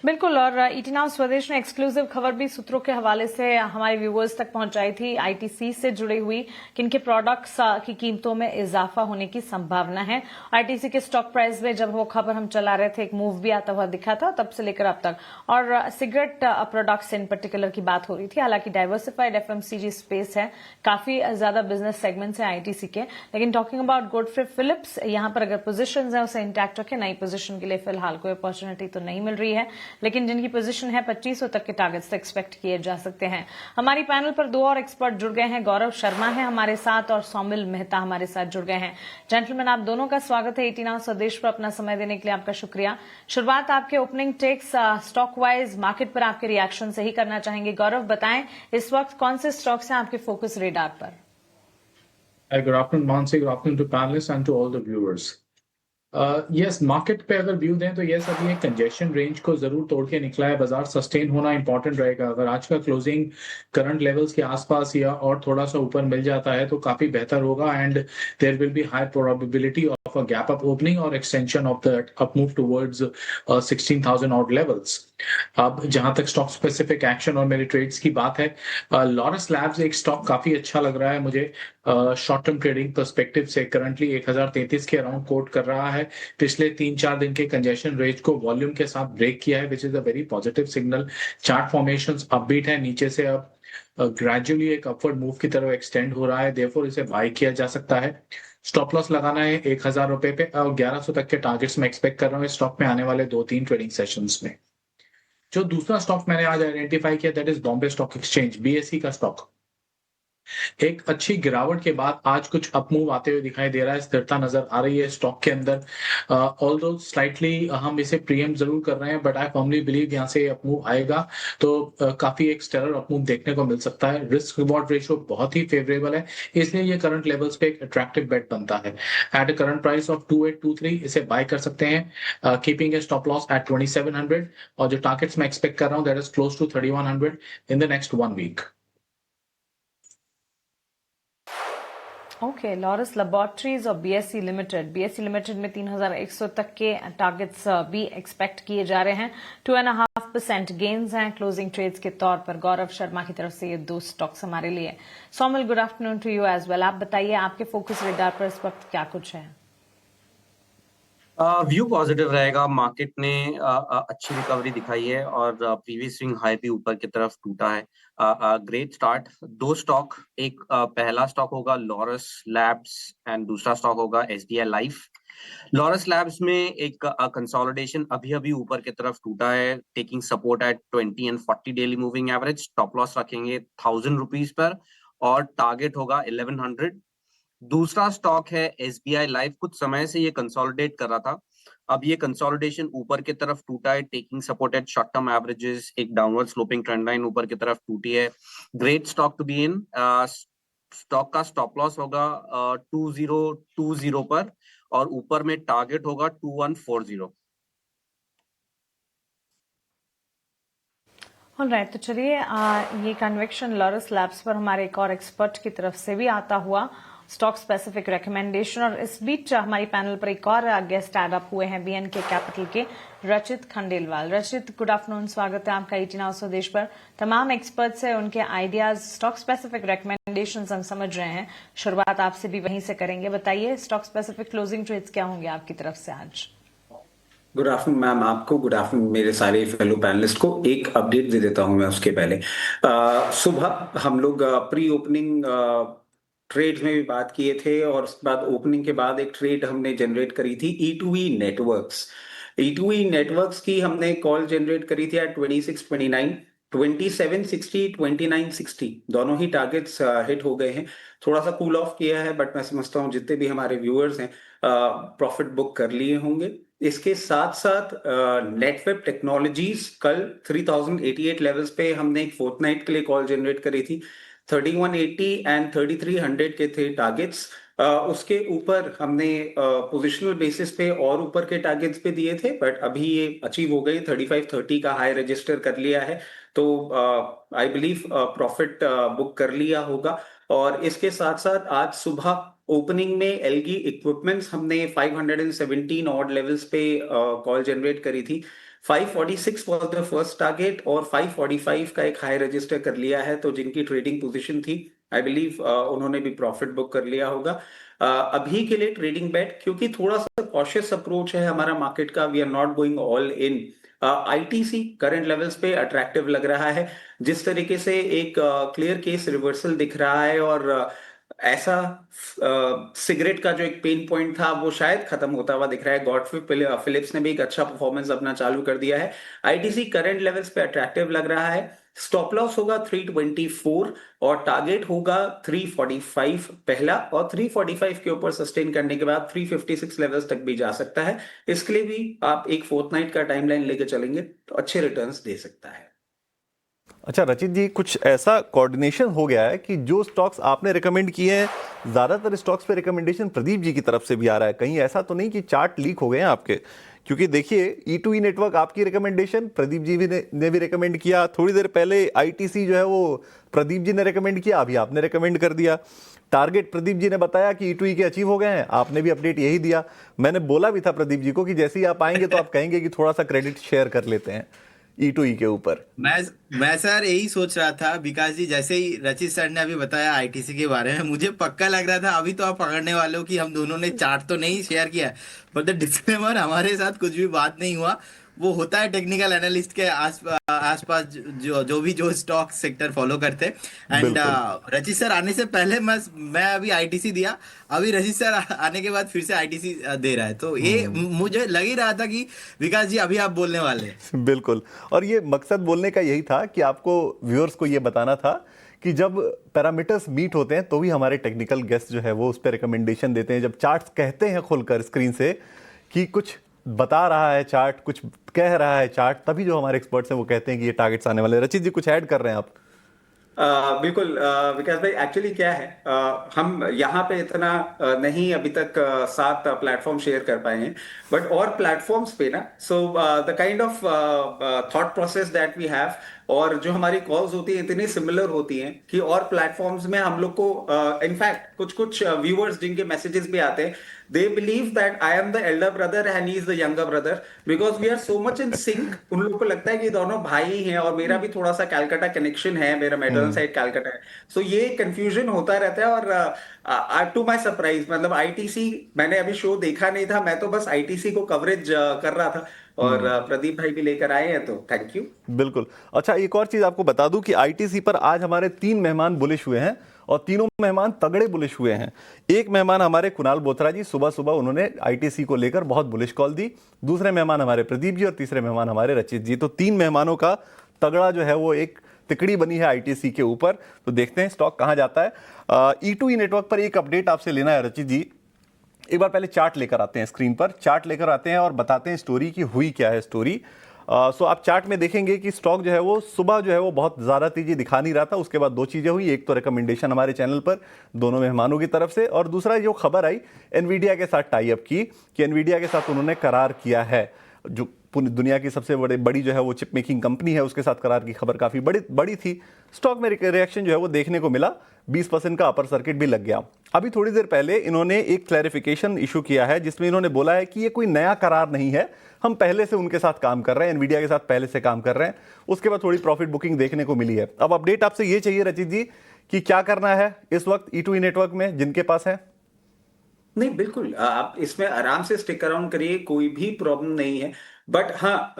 बिल्कुल, और ईटी नाउ स्वदेश ने एक्सक्लूसिव खबर भी सूत्रों के हवाले से हमारे व्यूअर्स तक पहुंचाई थी, आईटीसी से जुड़ी हुई, कि इनके प्रोडक्ट्स की कीमतों में इजाफा होने की संभावना है। आईटीसी के स्टॉक प्राइस में जब वो खबर हम चला रहे थे, एक मूव भी आता हुआ दिखा था, तब से लेकर अब तक। और सिगरेट प्रोडक्ट्स इन पर्टिकुलर की बात हो रही थी। हालांकि डाइवर्सिफाइड एफएमसीजी स्पेस है, काफी ज्यादा बिजनेस सेगमेंट्स है आईटीसी के। लेकिन टॉकिंग अबाउट गोडफ्रे फिलिप्स, यहां पर अगर पोजिशन है उसे इंटैक्ट रखें। नई पोजिशन के लिए फिलहाल कोई अपॉर्चुनिटी तो नहीं मिल रही है, लेकिन जिनकी पोजीशन है 2500 तक के टारगेट्स एक्सपेक्ट किए जा सकते हैं। हमारी पैनल पर 2 और एक्सपर्ट जुड़ गए हैं, गौरव शर्मा है हमारे साथ और सौमिल मेहता हमारे साथ जुड़ गए हैं। जेंटलमैन, आप दोनों का स्वागत है ईटी नाउ स्वदेश पर, अपना समय देने के लिए आपका शुक्रिया। शुरुआत आपके opening takes stock wise market पर आपके रिएक्शन से ही करना चाहेंगे। गौरव, बताएं इस वक्त कौन से स्टॉक्स हैं आपके फोकस रेडार पर? Good afternoon, Mansi. Good afternoon to panelists and to all the viewers. Yes, market पे अगर व्यू दें तो यस, अभी एक कंजेशन रेंज को जरूर तोड़ के निकला है। बाजार सस्टेन होना इंपॉर्टेंट रहेगा। अगर आज का क्लोजिंग करंट लेवल्स के आसपास या और थोड़ा सा ऊपर मिल जाता है तो काफी बेहतर होगा and there will be high probability of a gap up opening और extension of the up move towards 16,000 odd levels. अब जहां तक स्टॉक स्पेसिफिक एक्शन और मेरे ट्रेड्स की बात है, लॉरस लैब्स एक स्टॉक काफी अच्छा लग रहा है मुझे शॉर्ट टर्म ट्रेडिंग पर्सपेक्टिव से। करंटली 1033 के अराउंड कोट कर रहा है। पिछले 3-4 दिन के कंजेशन रेंज को वॉल्यूम के साथ ब्रेक किया है, which is a very positive signal. Chart formations upbeat है, नीचे से अब ग्रेजुअली एक अपवर्ड मूव की तरफ एक्सटेंड हो रहा है, देयरफॉर इसे बाय किया जा सकता है। स्टॉप लॉस लगाना है 1000 रुपए पे और 1100 तक के टारगेट्स में एक्सपेक्ट कर रहा हूँ इस स्टॉक में आने वाले 2-3 ट्रेडिंग सेशंस में। जो दूसरा स्टॉक मैंने आज आइडेंटिफाई किया, that is Bombay stock exchange, BSE का स्टॉक। एक अच्छी गिरावट के बाद आज कुछ अपमूव आते हुए दिखाई दे रहा है, स्थिरता नजर आ रही है स्टॉक के अंदर। ऑल्दो स्लाइटली हम इसे प्रीएम जरूर कर रहे हैं, बट आई फर्मली बिलीव यहाँ से अपमूव आएगा तो काफी एक स्टेरर अपमूव देखने को मिल सकता है। रिस्क रिवॉर्ड रेशियो बहुत ही फेवरेबल है, इसलिए ये करंट लेवल्स पे एक अट्रैक्टिव बेट बनता है। एट करंट प्राइस ऑफ 2823 इसे बाय कर सकते हैं, keeping a stop loss at 2700 और जो टारगेट्स मैं एक्सपेक्ट कर रहा हूँ that is close to 3100 in the next 1 week. Okay, Laurus laboratories और बीएसई लिमिटेड में 3100 तक के टारगेट्स भी एक्सपेक्ट किए जा रहे हैं। 2.5% गेन्स हैं क्लोजिंग ट्रेड्स के तौर पर। गौरव शर्मा की तरफ से ये 2 स्टॉक्स हमारे लिए। Saumil, good afternoon to you as well. आप बताइए आपके फोकस रेडार पर इस वक्त क्या कुछ है? व्यू पॉजिटिव रहेगा। मार्केट ने अच्छी रिकवरी दिखाई है और प्रीवियस स्विंग हाई भी ऊपर की तरफ टूटा है। Great start. दो स्टॉक, एक पहला स्टॉक होगा लॉरस लैब्स एंड दूसरा स्टॉक होगा एसबीआई लाइफ। लॉरस लैब्स में एक कंसोलिडेशन अभी अभी ऊपर की तरफ टूटा है, taking support at 20 and 40 daily moving average. Stop loss रखेंगे 1000 रुपीज पर और टारगेट होगा 1100। दूसरा स्टॉक है एसबीआई लाइफ। कुछ समय से ये कंसोलिडेट कर रहा था, अब ये कंसोलिडेशन ऊपर की तरफ टूटा है, taking supported short term averages. एक डाउनवर्ड स्लोपिंग ट्रेंड लाइन ऊपर की तरफ टूटी है। Great stock to be in. Stock का स्टॉप लॉस होगा 2020 पर और ऊपर में टारगेट होगा 2140। ऑलराइट, तो चलिए ये कन्वेक्शन लॉरस लैब्स पर हमारे एक और एक्सपर्ट की तरफ से भी आता हुआ स्टॉक स्पेसिफिक रिकमेंडेशन। और इस बीच हमारी पैनल पर एक और गेस्ट एड अप हुए हैं बीएनके कैपिटल के रचित खंडेलवाल। रचित, गुड आफ्टरनून, स्वागत है आपका ईटी नाउ स्वदेश पर। तमाम एक्सपर्ट्स है, उनके आइडियाज, स्टॉक स्पेसिफिक रिकमेंडेशन हम समझ रहे हैं। शुरुआत आपसे भी वहीं से करेंगे। बताइए स्टॉक स्पेसिफिक क्लोजिंग ट्रेड्स क्या होंगे आपकी तरफ से आज? गुड आफ्टरनून मैम, आपको गुड आफ्टरनून मेरे सारे फेलो पैनलिस्ट को। एक अपडेट दे देता हूं मैं उसके पहले। सुबह हम लोग प्री ओपनिंग ट्रेड में भी बात किए थे और उसके बाद ओपनिंग के बाद एक ट्रेड हमने जनरेट करी थी E2E नेटवर्क्स। E2E नेटवर्क्स की हमने कॉल जनरेट करी थी एट 2629, 2760, 2960 दोनों ही टारगेट्स हिट हो गए हैं। थोड़ा सा कूल ऑफ किया है बट मैं समझता हूँ जितने भी हमारे व्यूअर्स हैं प्रॉफिट बुक कर लिए होंगे। इसके साथ साथ नेटवेब टेक्नोलॉजीज कल 3088 लेवल्स पे हमने एक फोर्टनाइट के लिए कॉल जनरेट करी थी। 3180 एंड 3300 के थे टारगेट्स। उसके ऊपर हमने पोजिशनल बेसिस पे और ऊपर के टारगेट्स पे दिए थे बट अभी ये अचीव हो गई। 3530 का हाई रजिस्टर कर लिया है तो आई बिलीव प्रॉफिट बुक कर लिया होगा। और इसके साथ साथ आज सुबह ओपनिंग में एलगी इक्विपमेंट्स हमने 517 ऑड लेवल्स पे कॉल जनरेट करी थी। 546 वाज द फर्स्ट टारगेट और 545 का एक हाई रजिस्टर कर लिया है। तो जिनकी ट्रेडिंग पोजीशन थी आई बिलीव उन्होंने भी प्रॉफिट बुक कर लिया होगा। अभी के लिए ट्रेडिंग बेट, क्योंकि थोड़ा सा कॉशियस अप्रोच है हमारा मार्केट का, we are not going all in. ITC current levels पे अट्रैक्टिव लग रहा है। जिस तरीके से एक क्लियर केस रिवर्सल दिख रहा है और ऐसा सिगरेट का जो एक पेन पॉइंट था वो शायद खत्म होता हुआ दिख रहा है। गॉडफ्रे फिलिप्स ने भी एक अच्छा परफॉर्मेंस अपना चालू कर दिया है। आईटीसी करंट लेवल्स पे अट्रैक्टिव लग रहा है। स्टॉप लॉस होगा 324 और टारगेट होगा 345 पहला, और 345 के ऊपर सस्टेन करने के बाद 356 लेवल्स तक भी जा सकता है। इसके लिए भी आप एक फोर्टनाइट का टाइमलाइन लेके चलेंगे तो अच्छे रिटर्न्स दे सकता है। अच्छा रचित जी, कुछ ऐसा कोऑर्डिनेशन हो गया है कि जो स्टॉक्स आपने रिकमेंड किए हैं, ज्यादातर स्टॉक्स पे रिकमेंडेशन प्रदीप जी की तरफ से भी आ रहा है। कहीं ऐसा तो नहीं कि चार्ट लीक हो गए हैं आपके? क्योंकि देखिए E2E नेटवर्क आपकी रिकमेंडेशन, प्रदीप जी ने भी रिकमेंड किया। थोड़ी देर पहले आईटीसी जो है वो प्रदीप जी ने रिकमेंड किया, अभी आपने रिकमेंड कर दिया। टारगेट प्रदीप जी ने बताया कि E2E के अचीव हो गए हैं, आपने भी अपडेट यही दिया। मैंने बोला भी था प्रदीप जी को कि जैसे ही आप आएंगे तो आप कहेंगे कि थोड़ा सा क्रेडिट शेयर कर लेते हैं E2E के ऊपर। मैं सर यही सोच रहा था विकास जी, जैसे ही रचित सर ने अभी बताया आईटीसी के बारे में, मुझे पक्का लग रहा था अभी तो आप पकड़ने वाले हो कि हम दोनों ने चार्ट तो नहीं शेयर किया, बट द डिस्क्लेमर हमारे साथ कुछ भी बात नहीं हुआ। वो होता है टेक्निकल एनालिस्ट के आसपास जो स्टॉक सेक्टर फॉलो करते। एंड बिल्कुल। रचित सर आने से पहले मैं अभी आईटीसी दिया, अभी रचित सर आने के बाद फिर से आईटीसी दे रहा है। तो ये मुझे लग ही रहा था कि विकास जी अभी आप बोलने वाले हैं। बिल्कुल, और ये मकसद बोलने का यही था कि आपको व्यूअर्स को ये बताना था कि जब पैरामीटर्स मीट होते हैं तो भी हमारे टेक्निकल गेस्ट जो है वो उस पर रिकमेंडेशन देते हैं। जब चार्ट्स कहते हैं खुलकर स्क्रीन से कि कुछ बता रहा है चार्ट, कुछ कह रहा है चार्ट, तभी जो हमारे एक्सपर्ट्स हैं वो कहते हैं कि ये टारगेट्स आने वाले हैं। रचित जी कुछ ऐड कर रहे हैं आप? बिल्कुल विकास भाई, एक्चुअली क्या है हम यहाँ पे इतना नहीं अभी तक 7 प्लेटफॉर्म शेयर कर पाए हैं, बट और प्लेटफॉर्म्स पे ना, so the kind of thought process that we have, और जो हमारी कॉल्स होती है इतनी सिमिलर होती हैं कि और प्लेटफॉर्म्स में हम लोग को इनफैक्ट कुछ व्यूअर्स जिनके मैसेजेस भी आते हैं, they believe that I am the elder brother and he is the younger brother, because we are so much in sync. उन लोगों को लगता है कि दोनों भाई ही हैं, और मेरा भी थोड़ा सा कैलकाटा कनेक्शन है, मेरा मेटर्नल साइड कैलकाटा है, सो ये कंफ्यूजन होता रहता है। और टू माय सरप्राइज, मतलब आईटीसी मैंने अभी शो देखा नहीं था, मैं तो बस आईटीसी को कवरेज कर रहा था, और प्रदीप भाई भी लेकर आए हैं, तो थैंक यू। बिल्कुल। अच्छा, एक और चीज आपको बता दूं कि आईटीसी पर आज हमारे 3 मेहमान बुलिश हुए हैं, और तीनों मेहमान तगड़े बुलिश हुए हैं। एक मेहमान हमारे कुणाल बोथरा जी, सुबह सुबह उन्होंने आईटीसी को लेकर बहुत बुलिश कॉल दी। दूसरे मेहमान हमारे प्रदीप जी, और तीसरे मेहमान हमारे रचित जी। तो 3 मेहमानों का तगड़ा जो है वो एक तिकड़ी बनी है आईटीसी के ऊपर। तो देखते हैं स्टॉक कहां जाता है। E2E नेटवर्क पर एक अपडेट आपसे लेना है रचित जी। एक बार पहले चार्ट लेकर आते हैं, स्क्रीन पर चार्ट लेकर आते हैं और बताते हैं स्टोरी की हुई क्या है स्टोरी। सो आप चार्ट में देखेंगे कि स्टॉक जो है वो सुबह जो है वो बहुत ज़्यादा तेजी दिखा नहीं रहा था। उसके बाद 2 चीज़ें हुई, एक तो रिकमेंडेशन हमारे चैनल पर दोनों मेहमानों की तरफ से, और दूसरा जो खबर आई एनवीडिया के साथ टाई अप की, कि एनवीडिया के साथ उन्होंने करार किया है। जो पूरी दुनिया की सबसे बड़ी जो है वो चिप मेकिंग कंपनी है, उसके साथ करार की खबर काफ़ी बड़ी थी। स्टॉक में रिएक्शन जो है वो देखने को मिला, 20% का अपर सर्किट भी लग गया। अभी थोड़ी देर पहले इन्होंने एक क्लैरिफिकेशन इशू किया है, जिसमें इन्होंने बोला है कि ये कोई नया करार नहीं है, हम पहले से उनके साथ काम कर रहे हैं, एनवीडिया के साथ पहले से काम कर रहे हैं। उसके बाद थोड़ी प्रॉफिट बुकिंग देखने को मिली है। अब अपडेट आपसे ये चाहिए रचित जी कि क्या करना है इस वक्त E2E नेटवर्क में, जिनके पास है। नहीं, बिल्कुल आप इसमें आराम से स्टिक अराउंड करिए, कोई भी प्रॉब्लम नहीं है। बट हाँ,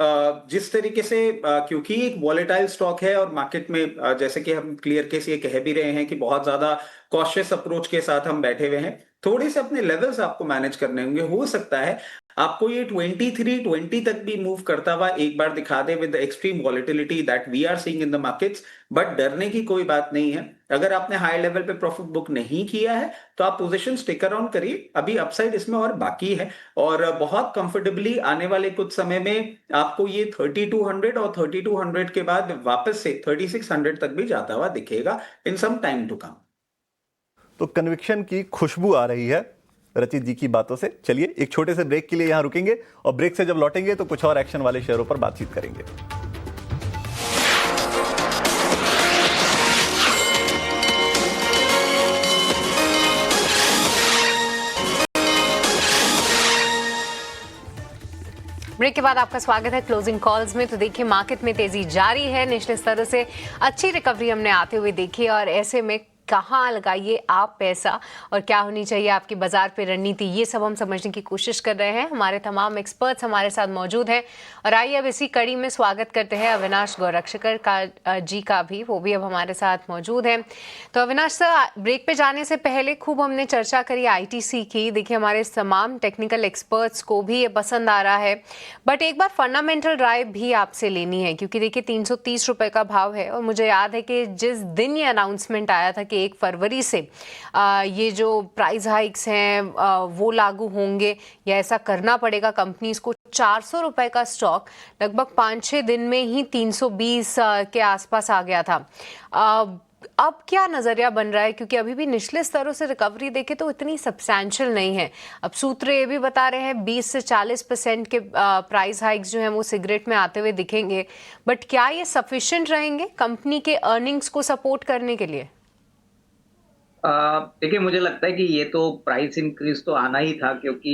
जिस तरीके से क्योंकि एक वॉलेटाइल स्टॉक है, और मार्केट में जैसे कि हम क्लियर केस ये कह भी रहे हैं कि बहुत ज्यादा कॉशियस अप्रोच के साथ हम बैठे हुए हैं, थोड़े से अपने लेवल्स आपको मैनेज करने होंगे। हो सकता है आपको ये 23-20 तक भी मूव करता हुआ एक बार दिखा दे with the extreme volatility that we are seeing in the markets, but डरने की कोई बात नहीं है। अगर आपने हाई लेवल पे प्रॉफिट बुक नहीं किया है तो आप पोजीशन स्टिक अराउंड करिए, अभी अपसाइड इसमें और बाकी है, और बहुत कंफर्टेबली आने वाले कुछ समय में आपको ये 3200 और 3200 के बाद वापस से 3600 तक भी जाता हुआ दिखेगा इन सम टाइम टू कम। तो कन्विक्शन की खुशबू आ रही है रचित जी की बातों से। चलिए एक छोटे से ब्रेक के लिए यहां रुकेंगे, और ब्रेक से जब लौटेंगे तो कुछ और एक्शन वाले शेयरों पर बातचीत करेंगे। ब्रेक के बाद आपका स्वागत है क्लोजिंग कॉल्स में। तो देखिए मार्केट में तेजी जारी है, निचले स्तर से अच्छी रिकवरी हमने आते हुए देखी है, और ऐसे में कहाँ लगाइए आप पैसा और क्या होनी चाहिए आपकी बाजार पे रणनीति, ये सब हम समझने की कोशिश कर रहे हैं। हमारे तमाम एक्सपर्ट्स हमारे साथ मौजूद हैं, और आइए अब इसी कड़ी में स्वागत करते हैं अविनाश गौरक्षकर का जी का भी, वो भी अब हमारे साथ मौजूद हैं। तो अविनाश सर, ब्रेक पे जाने से पहले खूब हमने चर्चा करी आईटीसी की। देखिए हमारे तमाम टेक्निकल एक्सपर्ट्स को भी ये पसंद आ रहा है, बट एक बार फंडामेंटल राय भी आपसे लेनी है, क्योंकि देखिए 330 रुपए का भाव है, और मुझे याद है कि जिस दिन ये अनाउंसमेंट आया था कि 1 फरवरी से ये जो प्राइस हाइक्स हैं वो लागू होंगे या ऐसा करना पड़ेगा कंपनीज को, 400 रुपए का स्टॉक लगभग 5-6 दिन में ही 320 के आसपास आ गया था। अब क्या नजरिया बन रहा है, क्योंकि अभी भी निचले स्तरों से रिकवरी देखे तो इतनी सब्सटैंशियल नहीं है। अब सूत्र ये भी बता रहे हैं 20 से 40% के प्राइस हाइक्स जो हैं वो सिगरेट में आते हुए दिखेंगे, बट क्या ये सफिशिएंट रहेंगे कंपनी के अर्निंग्स को सपोर्ट करने के लिए? देखिए, मुझे लगता है कि ये तो प्राइस इंक्रीज तो आना ही था, क्योंकि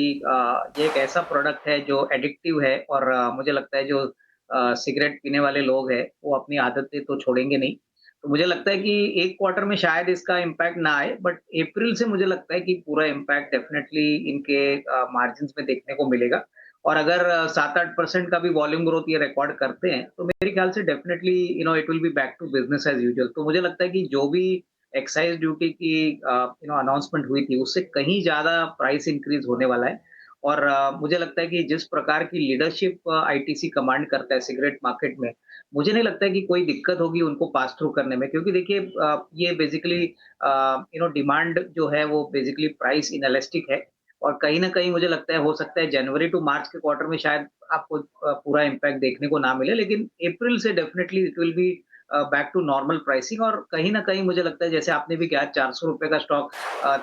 ये एक ऐसा प्रोडक्ट है जो एडिक्टिव है, और मुझे लगता है जो सिगरेट पीने वाले लोग हैं वो अपनी आदतें तो छोड़ेंगे नहीं। तो मुझे लगता है कि एक क्वार्टर में शायद इसका इम्पैक्ट ना आए, बट अप्रैल से मुझे लगता है कि पूरा इम्पैक्ट डेफिनेटली इनके मार्जिन्स में देखने को मिलेगा। और अगर 7-8% का भी वॉल्यूम ग्रोथ ये रिकॉर्ड करते हैं तो मेरे ख्याल से definitely it will be back to business as usual. तो मुझे लगता है कि जो भी एक्साइज ड्यूटी की अनाउंसमेंट हुई थी उससे कहीं ज्यादा प्राइस इंक्रीज होने वाला है। और मुझे लगता है कि जिस प्रकार की लीडरशिप आईटीसी कमांड करता है सिगरेट मार्केट में, मुझे नहीं लगता है कि कोई दिक्कत होगी उनको पास थ्रू करने में, क्योंकि देखिए ये बेसिकली डिमांड जो है वो बेसिकली प्राइस इनएलास्टिक है, और कहीं ना कहीं मुझे लगता है हो सकता है जनवरी टू मार्च के क्वार्टर में शायद आपको पूरा इम्पैक्ट देखने को ना मिले, लेकिन अप्रैल से definitely it will be back to normal pricing. और कहीं ना कहीं मुझे लगता है जैसे आपने भी कहा 400 रुपए का स्टॉक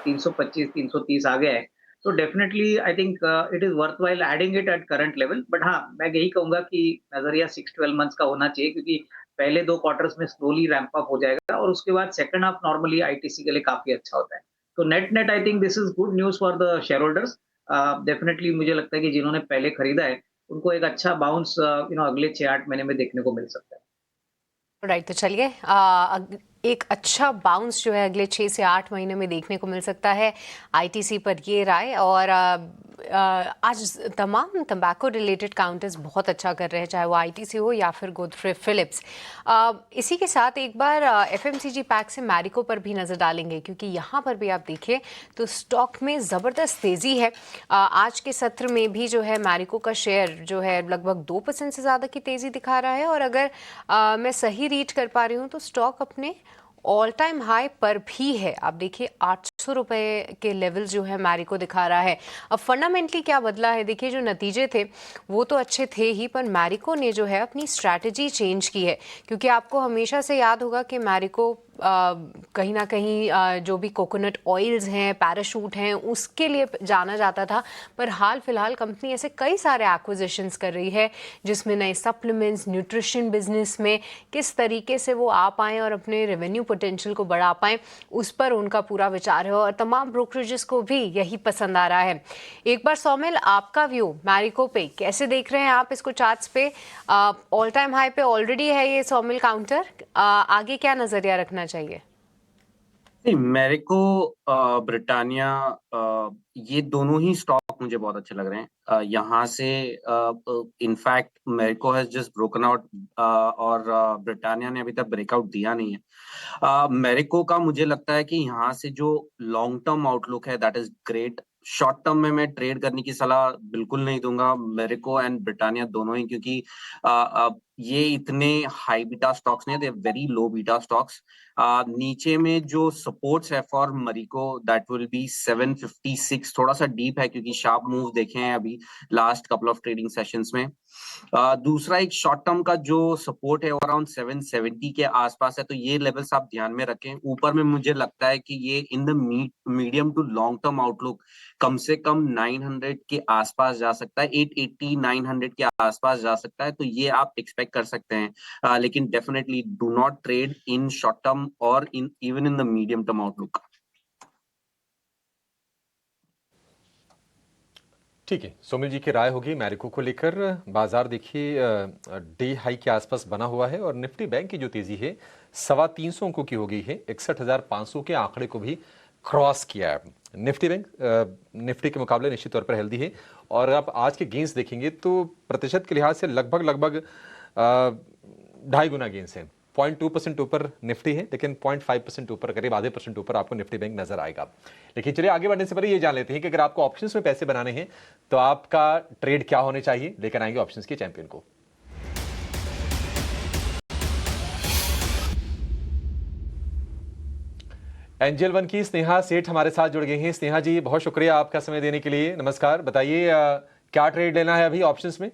325-330 आ गया है, तो definitely I think it is worth while adding it at current level. But हाँ, मैं यही कहूंगा कि नजरिया 6-12 मंथ्स का होना चाहिए, क्योंकि पहले 2 क्वार्टर्स में स्लोली रैंप अप हो जाएगा और उसके बाद सेकंड हाफ नॉर्मली आईटीसी के लिए काफी अच्छा होता है। तो net I think this is good news for the share holders. Definitely मुझे लगता है कि जिन्होंने पहले खरीदा है, उनको एक अच्छा बाउंस अगले 6-8 महीने में देखने को मिल सकता है। राइट, तो चलिए एक अच्छा बाउंस जो है अगले 6 से 8 महीने में देखने को मिल सकता है आईटीसी पर, ये राय। और आज तमाम तंबाकू रिलेटेड काउंटर्स बहुत अच्छा कर रहे हैं, चाहे वो आईटीसी हो या फिर गोदफ्रे फिलिप्स। इसी के साथ एक बार एफएमसीजी पैक से मैरिको पर भी नज़र डालेंगे, क्योंकि यहाँ पर भी आप देखिए तो स्टॉक में ज़बरदस्त तेज़ी है। आज के सत्र में भी जो है मैरिको का शेयर जो है लगभग 2% से ज़्यादा की तेज़ी दिखा रहा है। और अगर मैं सही रीड कर पा रही हूँ तो स्टॉक अपने ऑल टाइम हाई पर भी है। आप देखिए 800 रुपए के लेवल जो है मैरिको दिखा रहा है। अब फंडामेंटली क्या बदला है, देखिए जो नतीजे थे वो तो अच्छे थे ही, पर मैरिको ने जो है अपनी स्ट्रैटेजी चेंज की है। क्योंकि आपको हमेशा से याद होगा कि मैरिको कहीं ना कहीं जो भी कोकोनट ऑयल्स हैं, पैराशूट हैं, उसके लिए जाना जाता था। पर हाल फिलहाल कंपनी ऐसे कई सारे एक्विजिशंस कर रही है जिसमें नए सप्लीमेंट्स, न्यूट्रिशन बिजनेस में किस तरीके से वो आ पाएँ और अपने रेवेन्यू पोटेंशियल को बढ़ा पाएँ, उस पर उनका पूरा विचार है। और तमाम ब्रोकरेजेस को भी यही पसंद आ रहा है। एक बार सौमिल, आपका व्यू मैरिको पे कैसे देख रहे हैं आप इसको? चार्ट्स पे ऑल टाइम हाई पे ऑलरेडी है ये सौमिल काउंटर, आगे क्या नजरिया रखना चाहिए? मैरिको, ब्रिटानिया, ये दोनों ही स्टॉक मुझे बहुत अच्छे लग रहे हैं। यहाँ से in fact Marico has just broken out और ब्रिटानिया ने अभी तक ब्रेकआउट दिया नहीं है। मैरिको का मुझे लगता है कि यहाँ से जो लॉन्ग टर्म आउटलुक है that is great. Short term में मैं ट्रेड करने की सलाह बिल्कुल नहीं दूंगा मैरिको एंड ब्रिटानिया दोनों ही, क्योंकि ये इतने हाई बीटा स्टॉक्स नहीं, they very low beta stocks. नीचे में जो सपोर्ट्स है for Marico that will B 756, थोड़ा सा डीप है क्योंकि शार्प मूव देखे हैं अभी last couple of trading sessions में। दूसरा एक शॉर्ट टर्म का जो सपोर्ट है अराउंड 770 के आसपास है, तो ये लेवल्स आप ध्यान में रखें। ऊपर में मुझे लगता है कि ये in the medium to long term outlook कम से कम 900 के आसपास जा सकता है, 880 900 के आसपास जा सकता है, तो ये आप एक्सपेक्ट कर सकते हैं। लेकिन definitely do not trade in short term और in even in the medium term outlook. ठीक है, सोमिल जी की राय होगी मैरिको को लेकर। बाजार देखिए डे हाई के आसपास बना हुआ है और निफ्टी बैंक की जो तेजी है 325 अंकों की हो गई है, 61,500 के आंकड़े को भी क्रॉस किया है। निफ्टी बैंक निफ्टी के मुकाबले निश्चित तौर पर हेल्दी है। और आप आज के गेंस देखेंगे तो प्रतिशत के लिहाज से लगभग 2.5 गुना गेंस है। 0.2% ऊपर निफ्टी है, लेकिन 0.5% ऊपर, करीब आधे % ऊपर आपको निफ्टी बैंक नजर आएगा। लेकिन चलिए आगे बढ़ने से पहले ये जान लेते हैं कि अगर आपको ऑप्शंस में पैसे बनाने हैं तो आपका ट्रेड क्या होने चाहिए। लेकर आएंगे ऑप्शंस के चैंपियन को। एंजल वन की स्नेहा सेठ हमारे साथ जुड़ गए हैं। स्नेहा जी, बहुत शुक्रिया आपका समय देने के लिए। नमस्कार, बताइए क्या ट्रेड लेना है अभी ऑप्शंस में?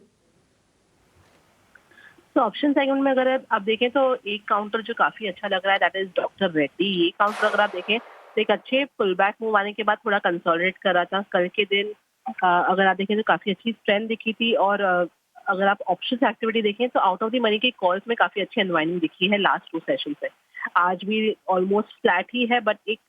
तो ऑप्शन सेगमेंट में अगर आप देखें तो एक काउंटर जो काफी अच्छा लग रहा है दैट इज डॉक्टर रेड्डी। ये काउंटर अगर आप देखें तो एक अच्छे पुल बैक मूव आने के बाद थोड़ा कंसोलिडेट कर रहा था। कल के दिन अगर आप देखें तो काफी अच्छी स्ट्रेंथ दिखी थी। और अगर आप ऑप्शन एक्टिविटी देखें तो आउट ऑफ द मनी के कॉल्स में काफी अच्छी अनवाइंडिंग दिखी है लास्ट 2 सेशन से। आज भी ऑलमोस्ट फ्लैट ही है, बट एक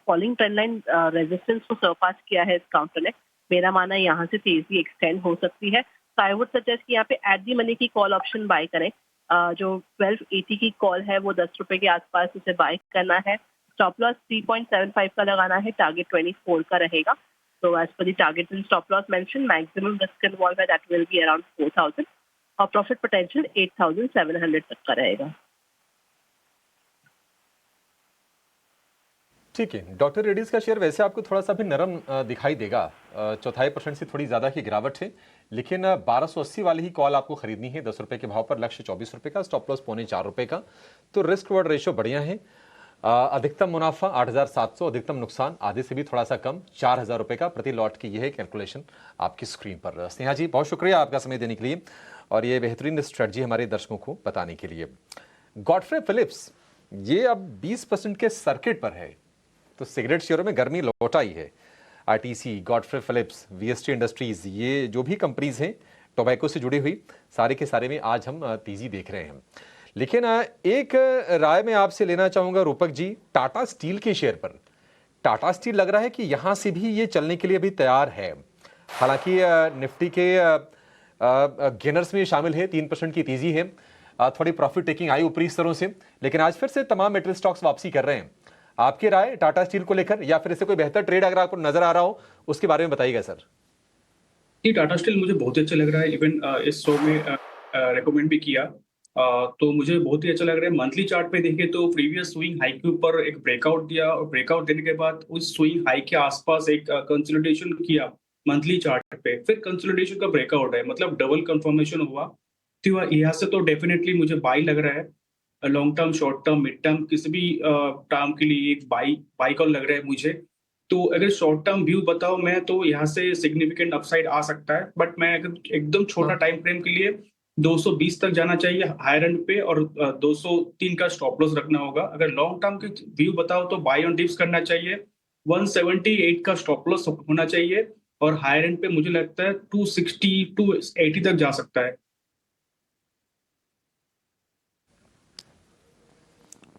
फॉलिंग ट्रेंड लाइन रेजिस्टेंस को सरपास किया है इस काउंटर ने। मेरा मानना है यहाँ से तेजी एक्सटेंड हो सकती है। तो आई वुड सजेस्ट कि यहाँ पे एट दी मनी की कॉल ऑप्शन बाय करें। जो 1280 की कॉल है वो 10 रुपए के आसपास उसे बाय करना है। स्टॉप लॉस 3.75 का लगाना है, टारगेट 24 का रहेगा। तो as per the target and stop loss mention, maximum risk involve है दैट विल बी अराउंड 4000 और प्रॉफिट पोटेंशियल 8700 तक का रहेगा। ठीक है, डॉक्टर रेड्डीज का शेयर वैसे आपको थोड़ा सा भी नरम दिखाई देगा, 0.25% से थोड़ी ज्यादा की गिरावट है, लेकिन 1280 वाली ही कॉल आपको खरीदनी है 10 रुपए के भाव पर। लक्ष्य 24 रुपए का, स्टॉप लॉस 3.25 रुपए का। तो रिस्क रिवॉर्ड रेशियो बढ़िया है। अधिकतम मुनाफा 8,700, अधिकतम नुकसान आधे से भी थोड़ा सा कम 4,000 रुपए का प्रति लॉट की यह कैलकुलेशन आपकी स्क्रीन पर। स्नेहा जी, बहुत शुक्रिया आपका समय देने के लिए और ये बेहतरीन स्ट्रेटजी हमारे दर्शकों को बताने के लिए। गॉडफ्रे फिलिप्स ये अब 20% के सर्किट पर है, तो सिगरेट शेयरों में गर्मी लौट आई है। RTC, Godfrey Phillips, VST industries, ये जो भी कंपनीज हैं टोबैको से जुड़ी हुई, सारे के सारे में आज हम तेजी देख रहे हैं। लेकिन एक राय मैं आपसे लेना चाहूंगा रूपक जी, टाटा स्टील के शेयर पर। टाटा स्टील लग रहा है कि यहां से भी ये चलने के लिए अभी तैयार है। हालांकि निफ्टी के गेनर्स में शामिल है, 3% की तेजी है, थोड़ी प्रॉफिट टेकिंग आई ऊपरी स्तरों से, लेकिन आज फिर से तमाम मेटल स्टॉक्स वापसी कर रहे हैं। आपकी राय टाटा स्टील को लेकर, या फिर इससे कोई बेहतर ट्रेड अगर आपको नजर आ रहा हो उसके बारे में बताइएगा सर। ये टाटा स्टील मुझे बहुत ही अच्छा लग रहा है, इवन इस शो में रेकमेंड भी किया। तो मुझे बहुत ही अच्छा लग रहा है। मंथली चार्ट पे देखें तो प्रीवियस स्विंग हाई के ऊपर एक ब्रेकआउट दिया और ब्रेकआउट देने के बाद उस स्विंग हाई के आसपास एक कंसोलिडेशन किया मंथली चार्ट पे, फिर कंसोलिडेशन का ब्रेकआउट है, मतलब डबल कंफर्मेशन हुआ। तो यहाँ से तो डेफिनेटली मुझे बाई लग रहा है। Long term, short term, mid term, किसी भी टर्म के लिए एक बाई कॉल लग रहा है मुझे। तो अगर शॉर्ट टर्म व्यू बताओ मैं, तो यहाँ से सिग्निफिकेंट अपसाइड आ सकता है, बट मैं अगर एकदम छोटा टाइम फ्रेम के लिए 220 तक जाना चाहिए हायर एंड पे, और 203 का स्टॉप लॉस रखना होगा। अगर लॉन्ग टर्म के व्यू बताओ तो बाय ऑन डिप्स करना चाहिए, 178 का स्टॉप लॉस होना चाहिए, और हायर एंड पे मुझे लगता है 260 280 तक जा सकता है।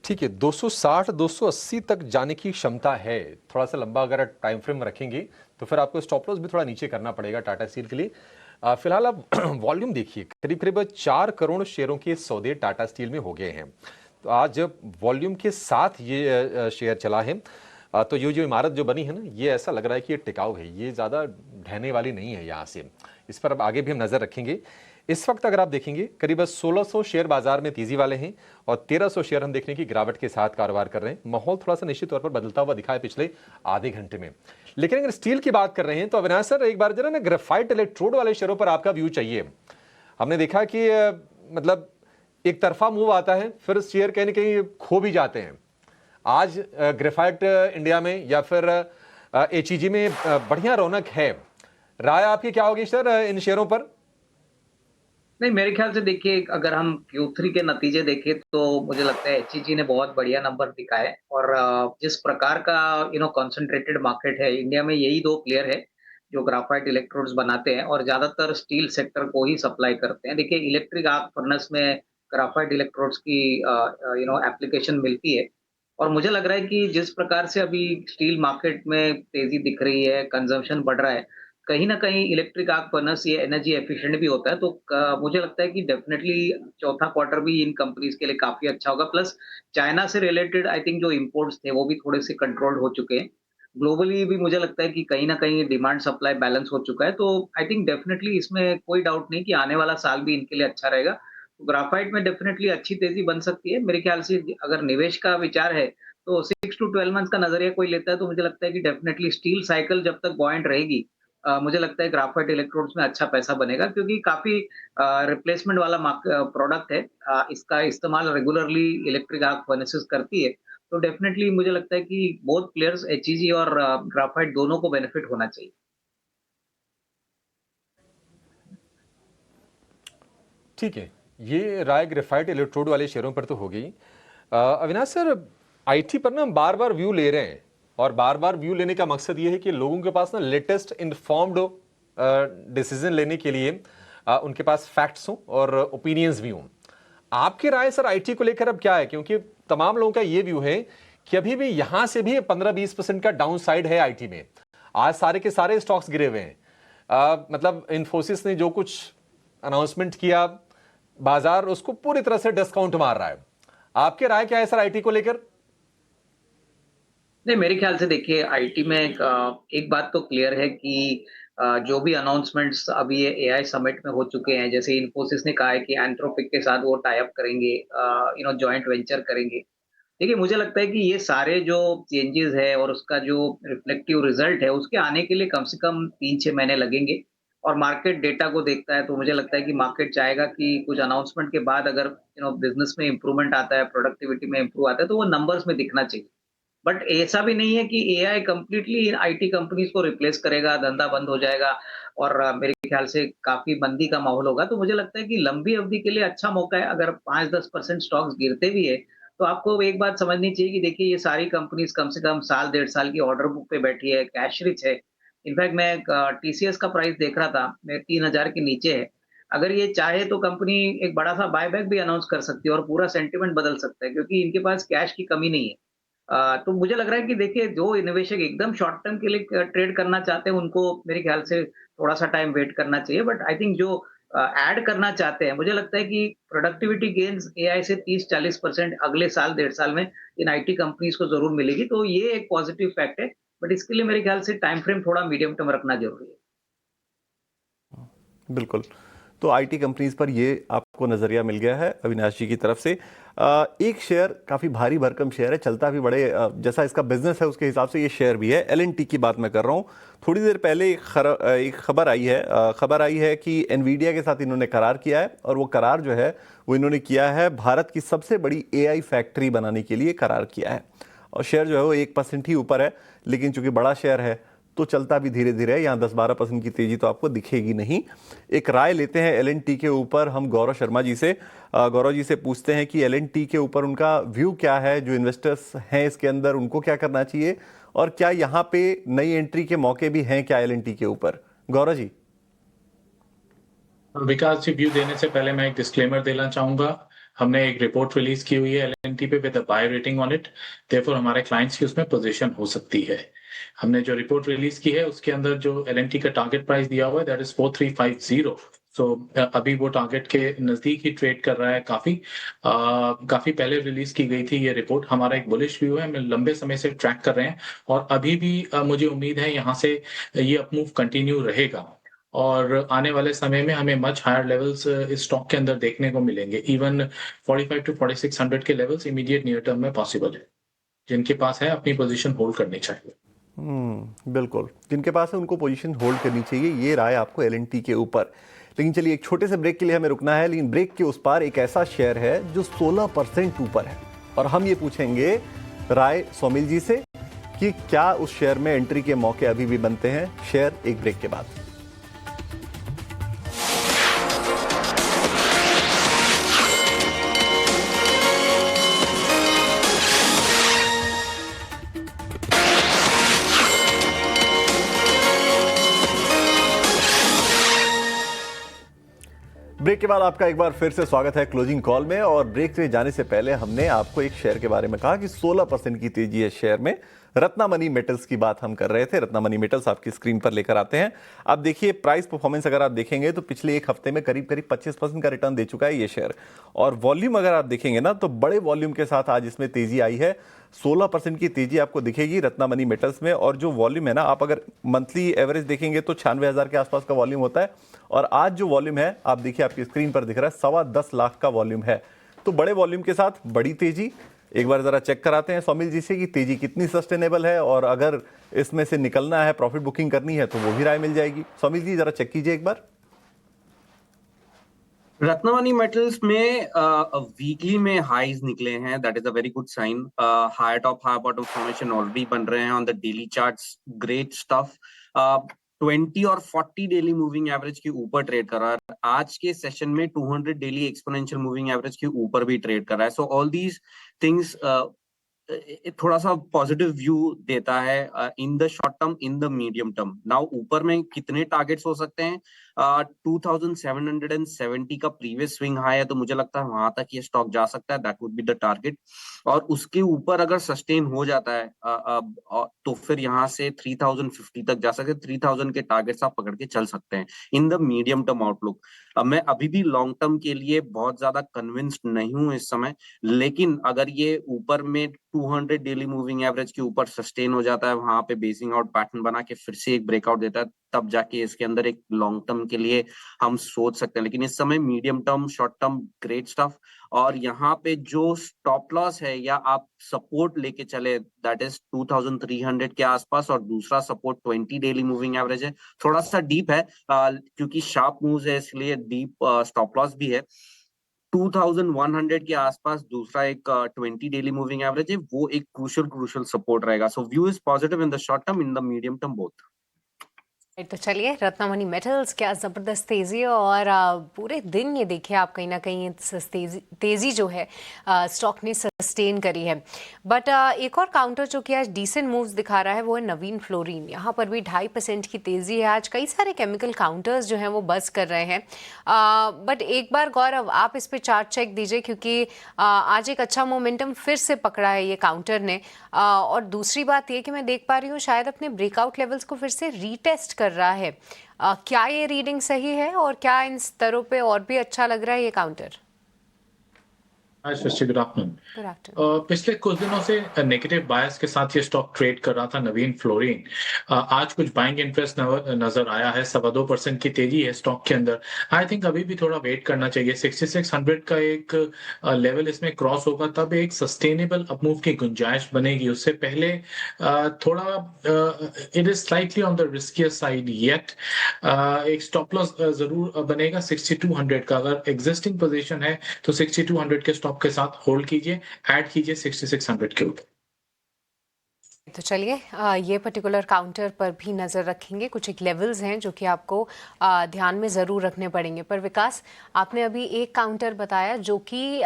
ठीक है, 260 280 तक जाने की क्षमता है। थोड़ा सा लंबा अगर टाइम फ्रेम रखेंगे तो फिर आपको स्टॉप लॉस भी थोड़ा नीचे करना पड़ेगा टाटा स्टील के लिए। फिलहाल आप वॉल्यूम देखिए, करीब करीब 4 करोड़ शेयरों के सौदे टाटा स्टील में हो गए हैं। तो आज वॉल्यूम के साथ ये शेयर चला है, तो ये जो इमारत जो बनी है ना, ये ऐसा लग रहा है कि ये टिकाऊ है, ये ज़्यादा ढहने वाली नहीं है यहाँ से। इस पर अब आगे भी हम नज़र रखेंगे। इस वक्त अगर आप देखेंगे करीब 1600 शेयर बाजार में तेजी वाले हैं और 1300 शेयर हम देखने की गिरावट के साथ कारोबार कर रहे हैं। माहौल थोड़ा सा निश्चित तौर पर बदलता हुआ दिखा है पिछले आधे घंटे में। लेकिन अगर स्टील की बात कर रहे हैं तो अविनाश सर, एक बार जरा ना ग्रेफाइट इलेक्ट्रोड वाले शेयरों पर आपका व्यू चाहिए। हमने देखा कि मतलब एक तरफा मूव आता है, फिर शेयर कहीं ना कहीं खो भी जाते हैं। आज ग्रेफाइट इंडिया में या फिर HEG में बढ़िया रौनक है। राय आपकी क्या होगी सर इन शेयरों पर? नहीं, मेरे ख्याल से देखिए, अगर हम Q3 के नतीजे देखें तो मुझे लगता है HEG ने बहुत बढ़िया नंबर दिखाए, और जिस प्रकार का कंसंट्रेटेड मार्केट है इंडिया में, यही 2 प्लेयर है जो ग्राफाइट इलेक्ट्रोड्स बनाते हैं और ज्यादातर स्टील सेक्टर को ही सप्लाई करते हैं। देखिए, इलेक्ट्रिक आर्क फर्नेस में ग्राफाइट इलेक्ट्रोड्स की एप्लीकेशन मिलती है, और मुझे लग रहा है कि जिस प्रकार से अभी स्टील मार्केट में तेजी दिख रही है, कंजम्पशन बढ़ रहा है, कहीं न कहीं इलेक्ट्रिक आर्क फर्नेस ये एनर्जी एफिशिएंट भी होता है। तो मुझे लगता है कि डेफिनिटली चौथा क्वार्टर भी इन कंपनीज के लिए काफ़ी अच्छा होगा। प्लस चाइना से रिलेटेड आई थिंक जो इंपोर्ट्स थे वो भी थोड़े से कंट्रोल्ड हो चुके हैं। ग्लोबली भी मुझे लगता है कि कहीं न कहीं डिमांड सप्लाई बैलेंस हो चुका है। तो आई थिंक डेफिनिटली इसमें कोई डाउट नहीं कि आने वाला साल भी इनके लिए अच्छा रहेगा। तो ग्राफाइट में डेफिनिटली अच्छी तेज़ी बन सकती है। मेरे ख्याल से अगर निवेश का विचार है तो 6 टू 12 मंथ्स का नज़रिया कोई लेता है तो मुझे लगता है कि डेफिनिटली स्टील साइकिल जब तक बॉयंट रहेगी, मुझे लगता है ग्राफाइट इलेक्ट्रोड्स में अच्छा पैसा बनेगा, क्योंकि काफ़ी रिप्लेसमेंट वाला प्रोडक्ट है। इसका इस्तेमाल रेगुलरली इलेक्ट्रिक आर्क फर्नेसेस करती है। तो डेफिनिटली मुझे लगता है कि बोथ प्लेयर्स HEG और ग्राफाइट दोनों को बेनिफिट होना चाहिए। ठीक है, ये राय ग्रेफाइट इलेक्ट्रोड वाले शेयरों पर तो हो गई। अविनाश सर, IT पर ना हम बार बार व्यू ले रहे हैं, और बार बार व्यू लेने का मकसद ये है कि लोगों के पास ना लेटेस्ट इन्फॉर्म्ड डिसीजन लेने के लिए उनके पास फैक्ट्स हों और ओपिनियंस भी हों। आपकी राय सर IT को लेकर अब क्या है? क्योंकि तमाम लोगों का ये व्यू है कि अभी भी यहां से भी 15-20% का डाउन साइड है IT में। आज सारे के सारे स्टॉक्स गिरे हुए हैं। मतलब इन्फोसिस ने जो कुछ अनाउंसमेंट किया, बाजार उसको पूरी तरह से डिस्काउंट मार रहा है। आपकी राय क्या है सर IT को लेकर? नहीं, मेरे ख्याल से देखिए, IT में एक बात तो क्लियर है कि जो भी अनाउंसमेंट्स अभी ये AI समिट में हो चुके हैं, जैसे इन्फोसिस ने कहा है कि एंथ्रोपिक के साथ वो टाई अप करेंगे, जॉइंट वेंचर करेंगे। देखिए, मुझे लगता है कि ये सारे जो चेंजेस है और उसका जो रिफ्लेक्टिव रिजल्ट है, उसके आने के लिए कम से कम 3-6 महीने लगेंगे, और मार्केट डेटा को देखता है तो मुझे लगता है कि मार्केट चाहेगा कि कुछ अनाउंसमेंट के बाद अगर बिजनेस में इंप्रूवमेंट आता है, प्रोडक्टिविटी में इंप्रूव आता है, तो वो नंबर्स में दिखना चाहिए। बट ऐसा भी नहीं है कि AI कंप्लीटली IT कंपनीज को रिप्लेस करेगा, धंधा बंद हो जाएगा, और मेरे ख्याल से काफ़ी मंदी का माहौल होगा। तो मुझे लगता है कि लंबी अवधि के लिए अच्छा मौका है। अगर 5-10% स्टॉक्स गिरते भी है, तो आपको एक बात समझनी चाहिए कि देखिए, ये सारी कंपनीज कम से कम साल, 1.5 साल की ऑर्डर बुक पे बैठी है, कैश रिच है। इनफैक्ट मैं TCS का प्राइस देख रहा था, मैं 3000 के नीचे है। अगर ये चाहे तो कंपनी एक बड़ा सा बायबैक भी अनाउंस कर सकती है और पूरा सेंटिमेंट बदल सकता है, क्योंकि इनके पास कैश की कमी नहीं है। तो मुझे लग रहा है कि देखिए, जो निवेशक एकदम शॉर्ट टर्म के लिए ट्रेड करना चाहते हैं, उनको मेरे ख्याल से थोड़ा सा टाइम वेट करना चाहिए। बट आई थिंक जो ऐड करना चाहते हैं, मुझे लगता है कि प्रोडक्टिविटी गेन्स एआई से 30-40% अगले साल 1.5 साल में इन आईटी कंपनीज को जरूर मिलेगी। तो ये एक पॉजिटिव फैक्ट है, बट इसके लिए मेरे ख्याल से टाइम फ्रेम थोड़ा मीडियम टर्म रखना जरूरी है। बिल्कुल। तो आईटी कंपनीज पर ये आपको नजरिया मिल गया है अविनाश जी की तरफ से। एक शेयर काफी भारी भरकम शेयर है, चलता भी बड़े जैसा इसका बिजनेस है उसके हिसाब से ये शेयर भी है। एलएनटी की बात मैं कर रहा हूँ। थोड़ी देर पहले एक खबर आई है कि एनवीडिया के साथ इन्होंने करार किया है, और वो करार जो है वो इन्होंने किया है भारत की सबसे बड़ी एआई फैक्ट्री बनाने के लिए करार किया है। और शेयर जो है वो 1% ही ऊपर है, लेकिन चूंकि बड़ा शेयर है तो चलता भी धीरे धीरे है। यहाँ 10-12% की तेजी तो आपको दिखेगी नहीं। एक राय लेते हैं एलएनटी के ऊपर हम गौरव शर्मा जी से। गौरव जी से पूछते हैं कि एलएनटी के ऊपर उनका व्यू क्या है, जो इन्वेस्टर्स हैं इसके अंदर उनको क्या करना चाहिए, और क्या यहाँ पे नई एंट्री के मौके भी हैं क्या एलएनटी के ऊपर? गौरव जी। विकास जी, व्यू देने से पहले मैं एक डिस्क्लेमर देना चाहूंगा। हमने एक रिपोर्ट रिलीज की हुई है एलएनटी पे with a buy rating on it, therefore हमारे क्लाइंट्स की उसमें पोजीशन हो सकती है। हमने जो रिपोर्ट रिलीज की है उसके अंदर जो एलएनटी का टारगेट प्राइस दिया हुआ है दैट इज 4350। सो अभी वो टारगेट के नजदीक ही ट्रेड कर रहा है। काफी पहले रिलीज की गई थी ये रिपोर्ट। हमारा एक बुलिश व्यू है, हम लंबे समय से ट्रैक कर रहे हैं और अभी भी मुझे उम्मीद है यहाँ से ये अपमूव कंटिन्यू रहेगा और आने वाले समय में हमें मच हायर लेवल्स इस स्टॉक के अंदर देखने को मिलेंगे। इवन 45 to 4600 के लेवल्स इमीडिएट नियर टर्म में पॉसिबल है। जिनके पास है अपनी पोजीशन होल्ड करनी चाहिए। बिल्कुल, जिनके पास है उनको पोजीशन होल्ड करनी चाहिए, ये राय आपको एलएनटी के ऊपर। लेकिन चलिए एक छोटे से ब्रेक के लिए हमें रुकना है, लेकिन ब्रेक के उस पार एक ऐसा शेयर है जो 16% ऊपर है, और हम ये पूछेंगे राय सोमिल जी से कि क्या उस शेयर में एंट्री के मौके अभी भी बनते हैं। शेयर एक ब्रेक के बाद। ब्रेक के बाद आपका एक बार फिर से स्वागत है क्लोजिंग कॉल में। और ब्रेक से जाने से पहले हमने आपको एक शेयर के बारे में कहा कि 16% की तेजी है शेयर में। रत्नामणि मेटल्स की बात हम कर रहे थे। रत्नामणि मेटल्स आपकी स्क्रीन पर लेकर आते हैं। आप देखिए प्राइस परफॉर्मेंस अगर आप देखेंगे तो पिछले एक हफ्ते में करीब 25% का रिटर्न दे चुका है ये शेयर। और वॉल्यूम अगर आप देखेंगे ना तो बड़े वॉल्यूम के साथ आज इसमें तेजी आई है। 16% की तेजी आपको दिखेगी रत्नामणि मेटल्स में। और जो वॉल्यूम है ना, आप अगर मंथली एवरेज देखेंगे तो 96,000 के आसपास का वॉल्यूम होता है, और आज जो वॉल्यूम है आप देखिए आपकी स्क्रीन पर दिख रहा है 10.25 लाख का वॉल्यूम है। तो बड़े वॉल्यूम के साथ बड़ी तेजी। एक बार जरा चेक कराते हैं सोमिल जी से कि तेजी कितनी सस्टेनेबल है, और अगर इसमें से निकलना है, प्रॉफिट बुकिंग करनी है, तो वो भी राय मिल जाएगी। सोमिल जी जरा चेक कीजिए एक बार। रत्नामणि मेटल्स में वीकली में हाईज निकले हैं, that is a very good sign. High top high bottom formation already बन रहे हैं on the daily charts, great stuff. 20 और 40 डेली मूविंग एवरेज के ऊपर ट्रेड कर रहा है। आज के सेशन में 200 डेली एक्सपोनेंशियल मूविंग एवरेज के ऊपर भी ट्रेड कर रहा है। सो ऑल दीज थिंग्स थोड़ा सा पॉजिटिव व्यू देता है in the short term, in the medium term. Now ऊपर में कितने टारगेट्स हो सकते हैं? 2770 का प्रीवियस स्विंग हाई है, तो मुझे लगता है वहां तक ये स्टॉक जा सकता है, that would be the target. और उसके ऊपर अगर सस्टेन हो जाता है तो फिर यहाँ से 3050 तक जा सकते हैं। 3000 के टारगेट्स आप पकड़ के चल सकते हैं इन द मीडियम टर्म आउटलुक। मैं अभी भी लॉन्ग टर्म के लिए बहुत ज्यादा कन्विंस्ड नहीं हूं इस समय, लेकिन अगर ये ऊपर में 200 डेली मूविंग एवरेज के ऊपर सस्टेन हो जाता है, वहां पे बेसिंग आउट पैटर्न बना के फिर से एक ब्रेकआउट देता है, तब जाके इसके अंदर एक लॉन्ग टर्म के लिए हम सोच सकते हैं। लेकिन इस समय medium term, short term, great stuff. और यहाँ पे जो स्टॉप लॉस है या आप सपोर्ट लेके चले, दैट इज 2300 के आसपास, और दूसरा सपोर्ट 20 डेली मूविंग एवरेज है। थोड़ा सा डीप है क्योंकि शार्प मूव्स है, इसलिए डीप स्टॉप लॉस भी है। 2100 के आसपास दूसरा एक 20 डेली मूविंग एवरेज है, वो एक क्रूशियल सपोर्ट रहेगा। सो view is positive in the short term, in the medium term both. तो चलिए, रत्नमणि मेटल्स क्या ज़बरदस्त तेज़ी और पूरे दिन ये देखिए आप कहीं ना कहीं तेज़ी जो है स्टॉक ने सस्टेन करी है। बट एक और काउंटर जो कि आज डिसेंट मूव्स दिखा रहा है वो है नवीन फ्लोरीन। यहाँ पर भी 2.5% की तेज़ी है। आज कई सारे केमिकल काउंटर्स जो हैं वो बज़ कर रहे हैं। बट एक बार गौरव आप इस पे चार्ट चेक दीजिए, क्योंकि आज एक अच्छा मोमेंटम फिर से पकड़ा है ये काउंटर ने। और दूसरी बात ये कि मैं देख पा रही हूँ शायद अपने ब्रेकआउट लेवल्स को फिर से रीटेस्ट कर रहा है। क्या ये रीडिंग सही है और क्या इन स्तरों पे और भी अच्छा लग रहा है ये counter? Hi Shashi, good afternoon. Good afternoon. पिछले कुछ दिनों से नेगेटिव बायस के साथ ये स्टॉक ट्रेड कर रहा था नवीन फ्लोरीन। आज कुछ बाइंग इंटरेस्ट नजर आया है। 2.25% की तेजी है स्टॉक के अंदर। आई थिंक अभी भी थोड़ा वेट करना चाहिए। 6600 का एक लेवल इसमें क्रॉस होगा तब एक सस्टेनेबल अपमूव की गुंजाइश बनेगी। उससे पहले थोड़ा it is slightly on the riskier side yet. एक स्टॉप लॉस जरूर बनेगा 6200 का। अगर एग्जिस्टिंग पोजीशन है तो 6200 के स्टॉप के साथ होल्ड कीजिए, ऐड कीजिए 6600 के ऊपर। तो चलिए, ये पर्टिकुलर काउंटर पर भी नज़र रखेंगे। कुछ एक लेवल्स हैं जो कि आपको ध्यान में ज़रूर रखने पड़ेंगे। पर विकास, आपने अभी एक काउंटर बताया जो कि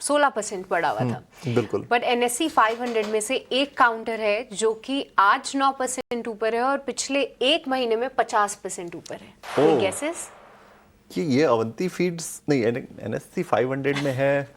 16% पड़ा हुआ था। बिल्कुल। बट NSE 500 में से एक काउंटर है जो कि आज 9% ऊपर है और पिछले एक महीने में 50% ऊपर है। कोई गेसेस? कि ये अवंती फीड्स नहीं, NSE 500 में है।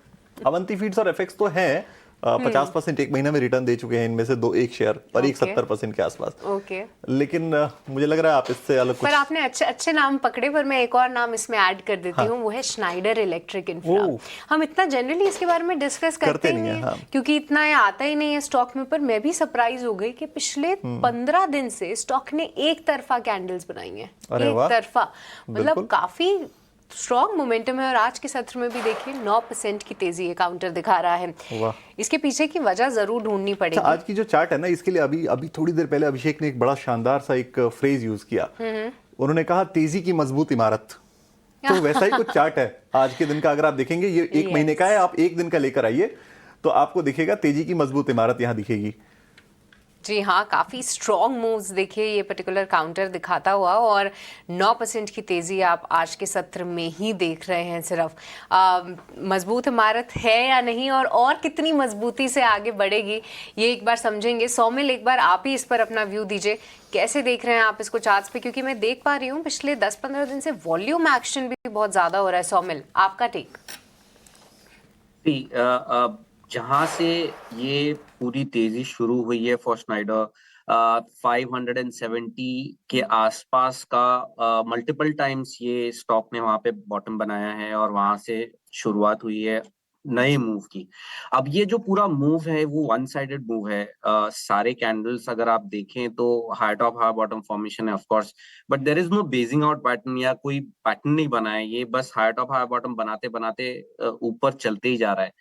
अवंती फीड्स और एफएक्स तो हैं। 50% एक महीना में रिटर्न दे चुके हैं इनमें से एक शेयर और एक 70% के आसपास। ओके। लेकिन मुझे लग रहा है आप इससे अलग कुछ। पर आपने अच्छे नाम पकड़े, पर मैं एक और नाम इसमें ऐड कर देती हूँ। वो है स्नाइडर इलेक्ट्रिक इंफ्रा। हम इतना जनरली इसके बारे में डिस्कस करते नहीं है, क्योंकि इतना ये आता ही नहीं है स्टॉक में। पर मैं भी सरप्राइज हो गई कि पिछले 15 दिन से स्टॉक ने एक तरफा कैंडल्स बनाई है। एक तरफा मतलब काफी स्ट्रॉन्ग मोमेंटम है। और आज के सत्र में भी देखिए 9% की तेजी ये काउंटर दिखा रहा है। इसके पीछे की वजह जरूर ढूंढनी पड़ेगी। आज की जो चार्ट है ना, इसके लिए अभी थोड़ी देर पहले अभिषेक ने एक बड़ा शानदार सा एक फ्रेज यूज किया। उन्होंने कहा तेजी की मजबूत इमारत। तो वैसा ही कुछ चार्ट है आज के दिन का। अगर आप देखेंगे ये एक महीने का है, आप एक दिन का लेकर आइए तो आपको दिखेगा तेजी की मजबूत इमारत यहाँ दिखेगी। जी हाँ, काफ़ी स्ट्रॉन्ग मूव्स देखिए ये पर्टिकुलर काउंटर दिखाता हुआ। और 9% की तेज़ी आप आज के सत्र में ही देख रहे हैं। सिर्फ मजबूत इमारत है या नहीं और कितनी मजबूती से आगे बढ़ेगी ये एक बार समझेंगे। सौमिल, एक बार आप ही इस पर अपना व्यू दीजिए। कैसे देख रहे हैं आप इसको चार्ट्स पे? क्योंकि मैं देख पा रही हूँ पिछले 10-15 दिन से वॉल्यूम एक्शन भी बहुत ज़्यादा हो रहा है। सौमिल, आपका टेक? जहां से ये पूरी तेजी शुरू हुई है फॉर स्नाइडर 570 के आसपास का मल्टीपल टाइम्स ये स्टॉक ने वहां पे बॉटम बनाया है और वहां से शुरुआत हुई है नए मूव की। अब ये जो पूरा मूव है वो वन साइडेड मूव है। सारे कैंडल्स अगर आप देखें तो high top high bottom formation है of course, but there is no basing out pattern या कोई पैटर्न नहीं बना है। ये बस हाई टॉप हाई बॉटम बनाते बनाते ऊपर चलते ही जा रहा है।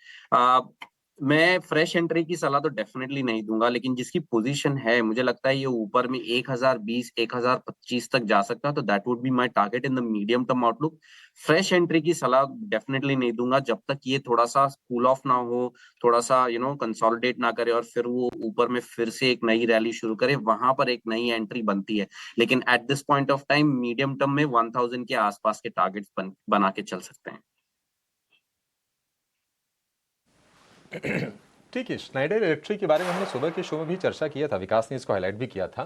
मैं फ्रेश एंट्री की सलाह तो डेफिनेटली नहीं दूंगा, लेकिन जिसकी पोजीशन है मुझे लगता है ये ऊपर में 1020 1025 तक जा सकता है, तो that would be my target in the medium term outlook. Fresh entry की सलाह डेफिनेटली नहीं दूंगा जब तक ये थोड़ा सा कूल ऑफ ना हो, थोड़ा सा कंसोलिडेट ना करे और फिर वो ऊपर में फिर से एक नई रैली शुरू करे, वहां पर एक नई एंट्री बनती है। लेकिन at this point of time medium term में 1000 के आसपास के टारगेट्स बना के चल सकते हैं। ठीक है, स्नाइडर इलेक्ट्रिक के बारे में हमने सुबह के शो में भी चर्चा किया था। विकास ने इसको हाईलाइट भी किया था।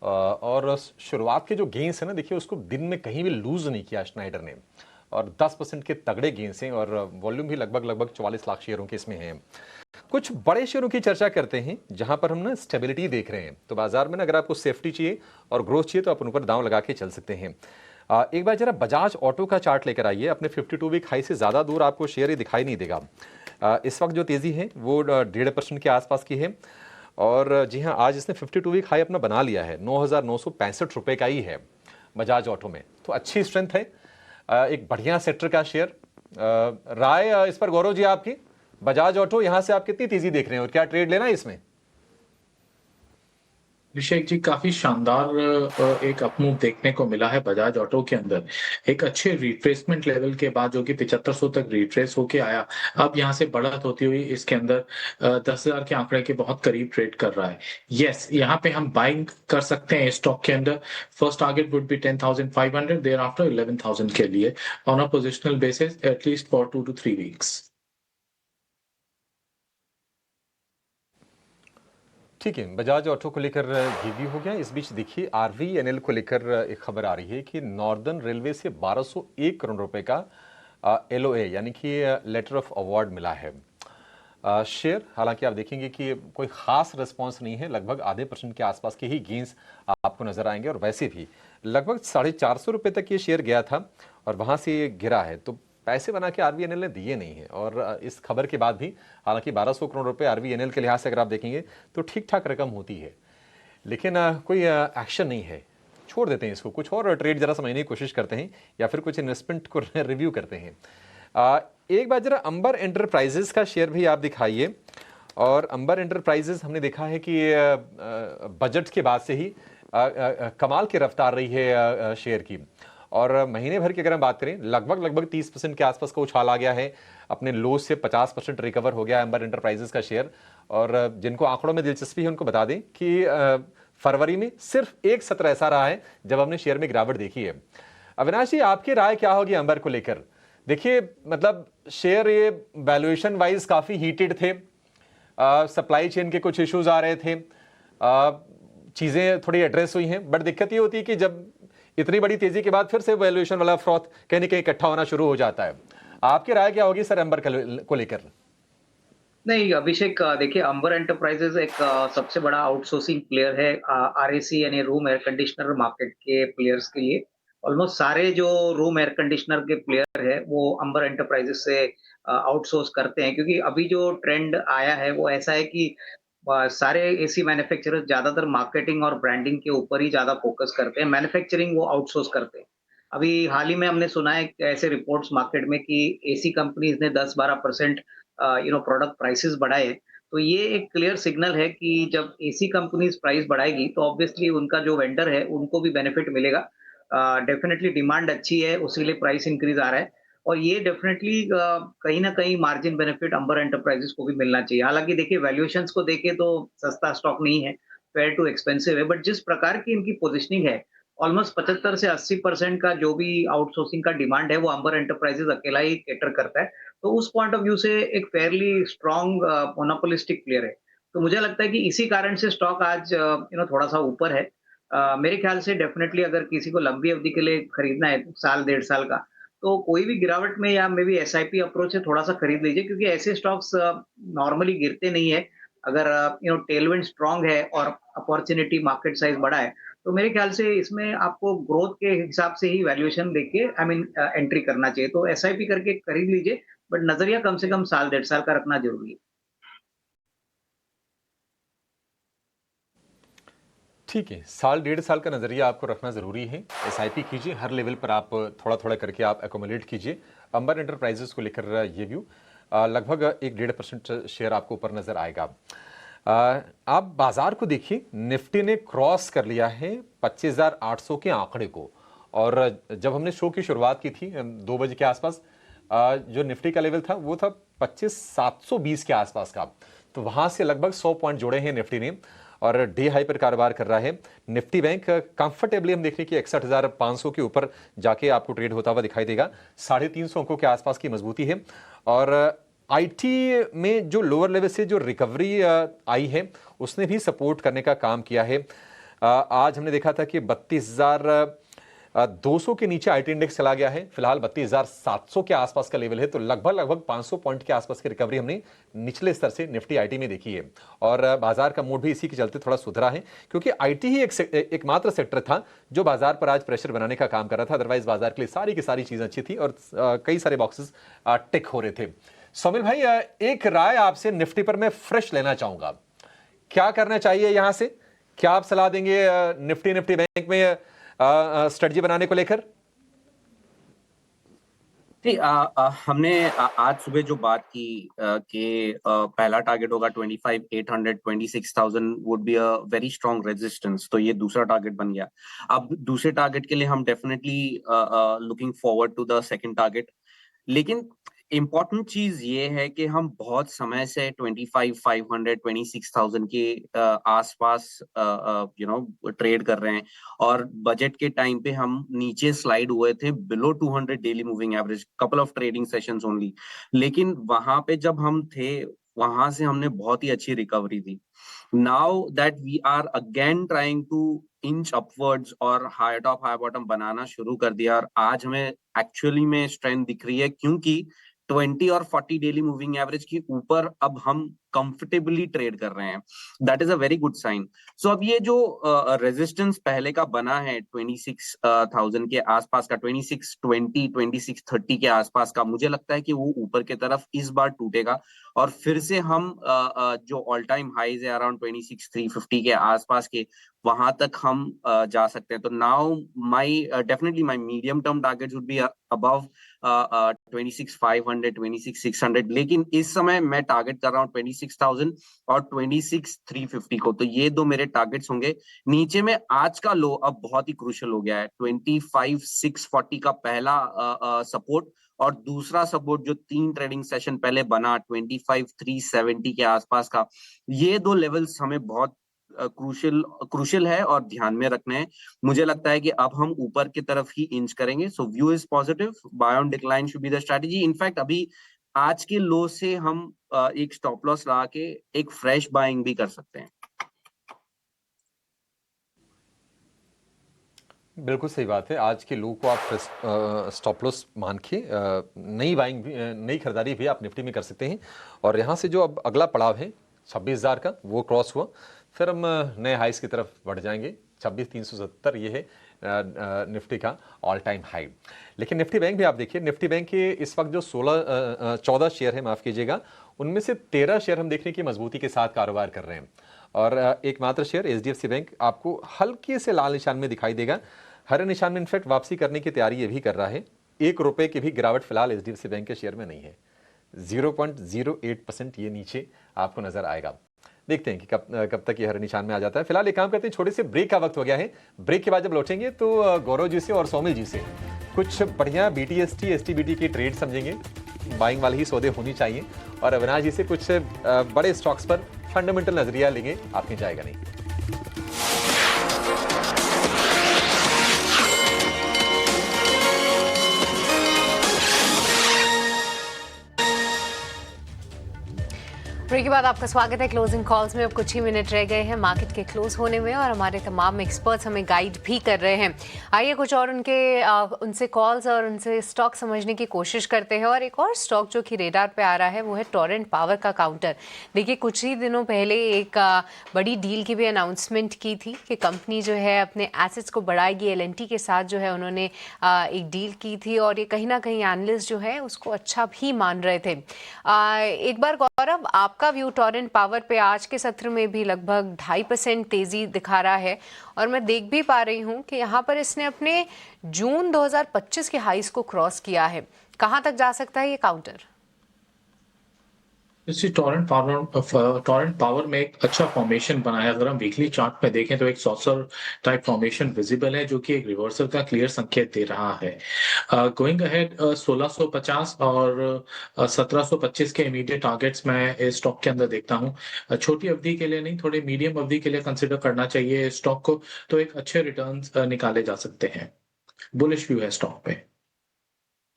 और शुरुआत के जो गेंस है ना, देखिए उसको दिन में कहीं भी लूज नहीं किया स्नाइडर ने और 10% के तगड़े गेंस हैं और वॉल्यूम भी लगभग 44 लाख शेयरों के इसमें हैं। कुछ बड़े शेयरों की चर्चा करते हैं जहां पर हम ना स्टेबिलिटी देख रहे हैं। तो बाजार में ना अगर आपको सेफ्टी चाहिए और ग्रोथ चाहिए तो आप उन पर दांव लगा के चल सकते हैं। एक बार जरा बजाज ऑटो का चार्ट लेकर आइए। अपने 52 वीक हाई से ज़्यादा दूर आपको शेयर ही दिखाई नहीं देगा। इस वक्त जो तेज़ी है वो 1.5% के आसपास की है। और जी हाँ, आज इसने 52 वीक हाई अपना बना लिया है। 9,965 रुपये का ही है बजाज ऑटो में, तो अच्छी स्ट्रेंथ है। एक बढ़िया सेक्टर का शेयर। राय इस पर गौरव जी आपकी, बजाज ऑटो यहाँ से आप कितनी तेज़ी देख रहे हैं और क्या ट्रेड लेना है इसमें? अभिषेक जी, काफी शानदार एक अपमूव देखने को मिला है बजाज ऑटो के अंदर। एक अच्छे रिट्रेसमेंट लेवल के बाद जो कि 7500 तक रिट्रेस होके आया, अब यहाँ से बढ़त होती हुई इसके अंदर 10,000 के आंकड़े के बहुत करीब ट्रेड कर रहा है। यस, यहाँ पे हम बाइंग कर सकते हैं स्टॉक के अंदर। First target would be 10,500, thereafter 11,000 के लिए on a positional basis at least for 2 to 3 weeks. ठीक है, बजाज ऑटो को लेकर ये भी हो गया। इस बीच देखिए आरवीएनएल को लेकर एक खबर आ रही है कि नॉर्दर्न रेलवे से 1201 करोड़ रुपए का एलओए यानी कि लेटर ऑफ अवार्ड मिला है। शेयर हालांकि आप देखेंगे कि कोई खास रिस्पांस नहीं है, लगभग आधे % के आसपास के ही गेंस आपको नजर आएंगे। और वैसे भी लगभग 450 रुपए तक ये शेयर गया था और वहां से ये गिरा है, तो पैसे बना के आरवीएनएल ने दिए नहीं है। और इस खबर के बाद भी हालांकि 1200 करोड़ रुपए आरवीएनएल के लिहाज से अगर आप देखेंगे तो ठीक ठाक रकम होती है, लेकिन कोई एक्शन नहीं है। छोड़ देते हैं इसको, कुछ और ट्रेड जरा समझने की कोशिश करते हैं या फिर कुछ इन्वेस्टमेंट को रिव्यू करते हैं। एक बार जरा अंबर एंटरप्राइजेस का शेयर भी आप दिखाइए। और अंबर एंटरप्राइजेस हमने देखा है कि बजट के बाद से ही कमाल की रफ्तार रही है शेयर की। और महीने भर की अगर हम बात करें लगभग 30% के आसपास का उछाल आ गया है, अपने लो से 50% रिकवर हो गया है अंबर एंटरप्राइजेस का शेयर। और जिनको आंकड़ों में दिलचस्पी है उनको बता दें कि फरवरी में सिर्फ एक सत्र ऐसा रहा है जब हमने शेयर में गिरावट देखी है। अविनाश जी, आपकी राय क्या होगी अंबर को लेकर? देखिए मतलब शेयर ये वैल्यूएशन वाइज काफी हीटेड थे, सप्लाई चेन के कुछ इश्यूज आ रहे थे, चीजें थोड़ी एड्रेस हुई हैं, बट दिक्कत ये होती है कि जब इतनी बड़ी तेजी के बाद फिर से वैल्यूएशन वाला फ्रॉथ कहीं ना कहीं इकट्ठा होना शुरू हो जाता है। आपकी राय क्या होगी सर अंबर को लेकर? नहीं अभिषेक, देखिए अंबर एंटरप्राइजेज एक सबसे बड़ा आउटसोर्सिंग प्लेयर है आरएसी यानी रूम एयर कंडीशनर मार्केट के प्लेयर्स के लिए। ऑलमोस्ट सारे जो रूम एयर कंडीशनर के प्लेयर है वो अंबर एंटरप्राइजेज से आउटसोर्स करते हैं, क्योंकि अभी जो ट्रेंड आया है वो ऐसा है कि सारे एसी मैन्युफैक्चरर्स ज्यादातर मार्केटिंग और ब्रांडिंग के ऊपर ही ज्यादा फोकस करते हैं, मैन्युफैक्चरिंग वो आउटसोर्स करते हैं। अभी हाल ही में हमने सुना है ऐसे रिपोर्ट्स मार्केट में कि एसी कंपनीज ने 10-12% प्रोडक्ट प्राइसेस बढ़ाए। तो ये एक क्लियर सिग्नल है कि जब एसी कंपनीज प्राइस बढ़ाएगी तो ऑब्वियसली उनका जो वेंडर है उनको भी बेनिफिट मिलेगा। डेफिनेटली डिमांड अच्छी है, उसी लिए प्राइस इंक्रीज आ रहा है। और ये डेफिनेटली कहीं ना कहीं मार्जिन बेनिफिट अंबर एंटरप्राइजेस को भी मिलना चाहिए। हालांकि देखिए वैल्यूएशंस को देखे तो सस्ता स्टॉक नहीं है, फेयर टू एक्सपेंसिव है, बट जिस प्रकार की इनकी पोजिशनिंग है ऑलमोस्ट 75 से 80% का जो भी आउटसोर्सिंग का डिमांड है वो अंबर एंटरप्राइजेस अकेला ही कैटर करता है। तो उस पॉइंट ऑफ व्यू से एक फेयरली स्ट्रॉन्ग मोनोपोलिस्टिक प्लेयर है। तो मुझे लगता है कि इसी कारण से स्टॉक आज थोड़ा सा ऊपर है। मेरे ख्याल से डेफिनेटली अगर किसी को लंबी अवधि के लिए खरीदना है साल 1.5 साल का, तो कोई भी गिरावट में या मे बी एसआईपी अप्रोच से थोड़ा सा खरीद लीजिए, क्योंकि ऐसे स्टॉक्स नॉर्मली गिरते नहीं है। अगर टेलविंड स्ट्रांग है और अपॉर्चुनिटी मार्केट साइज बड़ा है तो मेरे ख्याल से इसमें आपको ग्रोथ के हिसाब से ही वैल्यूएशन देख के एंट्री करना चाहिए। तो एसआईपी करके खरीद लीजिए, बट नजरिया कम से कम साल 1.5 साल का रखना जरूरी है। ठीक है, साल 1.5 साल का नजरिया आपको रखना जरूरी है। एसआईपी कीजिए, हर लेवल पर आप थोड़ा थोड़ा करके आप एकोमोडेट कीजिए। अंबर एंटरप्राइजेस को लेकर ये व्यू लगभग 1-1.5% शेयर आपको ऊपर नजर आएगा। आप बाजार को देखिए, निफ्टी ने क्रॉस कर लिया है 25,800 के आंकड़े को। और जब हमने शो की शुरुआत की थी 2 बजे के आसपास, जो निफ्टी का लेवल था वो था 25,720 के आसपास का। तो वहां से लगभग 100 पॉइंट जोड़े हैं निफ्टी ने और डे हाई पर कारोबार कर रहा है। निफ्टी बैंक कंफर्टेबली हम देख रहे हैं कि 61,500 के ऊपर जाके आपको ट्रेड होता हुआ दिखाई देगा। 350 अंकों के आसपास की मजबूती है। और आईटी में जो लोअर लेवल से जो रिकवरी आई है उसने भी सपोर्ट करने का काम किया है। आज हमने देखा था कि 32,200 के नीचे आईटी इंडेक्स चला गया है, फिलहाल 32,700 के आसपास का लेवल है। तो लगभग 500 पॉइंट के आसपास की रिकवरी हमने निचले स्तर से निफ्टी आईटी में देखी है। और बाजार का मूड भी इसी के चलते थोड़ा सुधरा है, क्योंकि आईटी ही एकमात्र सेक्टर था जो बाजार पर आज प्रेशर बनाने का काम कर रहा था। अदरवाइज बाजार के लिए सारी की सारी चीजें अच्छी थी और कई सारे बॉक्सेस टिक हो रहे थे। सोमिल भाई, एक राय आपसे निफ्टी पर मैं फ्रेश लेना चाहूंगा, क्या करना चाहिए यहां से? क्या आप सलाह देंगे निफ्टी बैंक में स्ट्रेटजी बनाने को लेकर? हमने आज सुबह जो बात की कि पहला टारगेट होगा 25,800, 26,000 would be a very strong resistance, तो ये दूसरा टारगेट बन गया। अब दूसरे टारगेट के लिए हम definitely looking forward to the second target, लेकिन इम्पोर्टेंट चीज ये है कि हम बहुत समय से 25,500, 26,000 के आसपास ट्रेड कर रहे हैं, और बजट के टाइम पे हम नीचे स्लाइड हुए थे below 200 daily moving average, couple of trading sessions only, लेकिन वहां पे जब हम थे वहां से हमने बहुत ही अच्छी रिकवरी दी। Now that we are again trying to inch upwards और हाई टॉप हाई बॉटम बनाना शुरू कर दिया, और आज हमें एक्चुअली में स्ट्रेंथ दिख रही है, क्योंकि 20 और 40 डेली मूविंग एवरेज के ऊपर अब हम कंफर्टेबली ट्रेड कर रहे हैं। That is a very good sign. So अब ये जो रेजिस्टेंस पहले का बना है 26,000 के आसपास का, 2620, 2630 के आसपास का, मुझे लगता है कि वो ऊपर की तरफ इस बार टूटेगा, और फिर से हम जो ऑल टाइम हाईज है अराउंड 26,350 के आसपास के, वहां तक हम जा सकते हैं। तो now my definitely my medium term targets would be above 26,500, 26,600, लेकिन इस समय मैं टारगेट कर रहा हूँ 26,000 और 26,350 को। तो ये दो मेरे टारगेट्स होंगे। नीचे में आज का लो अब बहुत ही क्रूशियल हो गया है, 25,640 का पहला सपोर्ट, और दूसरा सपोर्ट जो 3 ट्रेडिंग सेशन पहले बना 25,370 के आसपास का, ये दो लेवल्स हमें बहुत क्रूशियल है और ध्यान में रखना है। मुझे लगता है कि अब हम ऊपर की तरफ ही इंच करेंगे। So view is positive, buy on decline should be the strategy. In fact अभी आज के लो से हम एक स्टॉप लॉस लगा के एक फ्रेश बाइंग भी कर सकते हैं। बिल्कुल सही बात है। आज के लो को आप स्टॉप लॉस मान के नई बाइंग भी, नई खरीदारी भी आप निफ्टी में कर सकते हैं। और यहाँ से जो अब अगला पड़ाव है 26,000 का, वो क्रॉस हुआ, फिर हम नए हाइस की तरफ बढ़ जाएंगे। 26,370 ये है निफ्टी का ऑल टाइम हाई। लेकिन निफ्टी बैंक भी आप देखिए, निफ्टी बैंक के इस वक्त जो 14 शेयर है, माफ़ कीजिएगा, उनमें से 13 शेयर हम देखने की मजबूती के साथ कारोबार कर रहे हैं, और एकमात्र शेयर HDFC बैंक आपको हल्के से लाल निशान में दिखाई देगा। हरे निशान में इनफैक्ट वापसी करने की तैयारी ये भी कर रहा है। 1 रुपये की भी गिरावट फिलहाल HDFC बैंक के शेयर में नहीं है। 0.08% ये नीचे आपको नजर आएगा। देखते हैं कि कब तक ये हरे निशान में आ जाता है। फिलहाल एक काम करते हैं, छोटे से ब्रेक का वक्त हो गया है। ब्रेक के बाद जब लौटेंगे तो गौरव जी से और सौमिल जी से कुछ बढ़िया BTST STBT की ट्रेड समझेंगे, बाइंग वाले ही सौदे होनी चाहिए, और अविनाश जी से कुछ बड़े स्टॉक्स पर फंडामेंटल नजरिया लेंगे, आपके जाएगा नहीं। ब्रेक के बाद आपका स्वागत है क्लोजिंग कॉल्स में। अब कुछ ही मिनट रह गए हैं मार्केट के क्लोज होने में, और हमारे तमाम एक्सपर्ट्स हमें गाइड भी कर रहे हैं। आइए कुछ और उनसे कॉल्स और उनसे स्टॉक समझने की कोशिश करते हैं। और एक और स्टॉक जो कि रेडार पे आ रहा है वो है टोरेंट पावर का काउंटर। देखिए, कुछ ही दिनों पहले एक बड़ी डील की भी अनाउंसमेंट की थी कि कंपनी जो है अपने एसेट्स को बढ़ाएगी। L&T के साथ जो है उन्होंने एक डील की थी, और ये कहीं ना कहीं एनालिस्ट जो है उसको अच्छा भी मान रहे थे। एक बार गौरव, आपका व्यू टोरेंट पावर पे आज के सत्र में भी लगभग 2.5% तेजी दिखा रहा है, और मैं देख भी पा रही हूं कि यहाँ पर इसने अपने जून 2025 के हाईस को क्रॉस किया है। कहां तक जा सकता है ये काउंटर? इसी टोरेंट पावर में एक अच्छा फॉर्मेशन बना है। अगर हम वीकली चार्ट में देखें तो एक सॉसर टाइप फॉर्मेशन विजिबल है, जो कि एक रिवर्सल का क्लियर संकेत दे रहा है। गोइंग अहेड 1650 और 1725 के इमीडिएट टारगेट्स मैं इस स्टॉक के अंदर देखता हूं। छोटी अवधि के लिए नहीं, थोड़ी मीडियम अवधि के लिए कंसिडर करना चाहिए स्टॉक को, तो एक अच्छे रिटर्न्स निकाले जा सकते हैं। बुलिश व्यू है स्टॉक पे।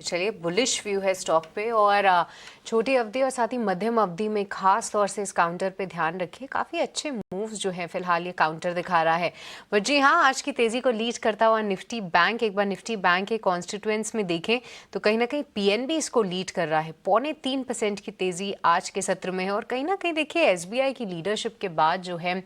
चलिए, बुलिश व्यू है स्टॉक पे, और छोटी अवधि और साथ ही मध्यम अवधि में खास तौर से इस काउंटर पे ध्यान रखिए। काफ़ी अच्छे मूव्स जो हैं फिलहाल ये काउंटर दिखा रहा है। बट जी हाँ, आज की तेज़ी को लीड करता हुआ निफ्टी बैंक, एक बार निफ्टी बैंक के कॉन्स्टिट्यूएंट्स में देखें तो कहीं ना कहीं PNB इसको लीड कर रहा है। 0.25% की तेज़ी आज के सत्र में है, और कहीं ना कहीं देखिए SBI की लीडरशिप के बाद जो है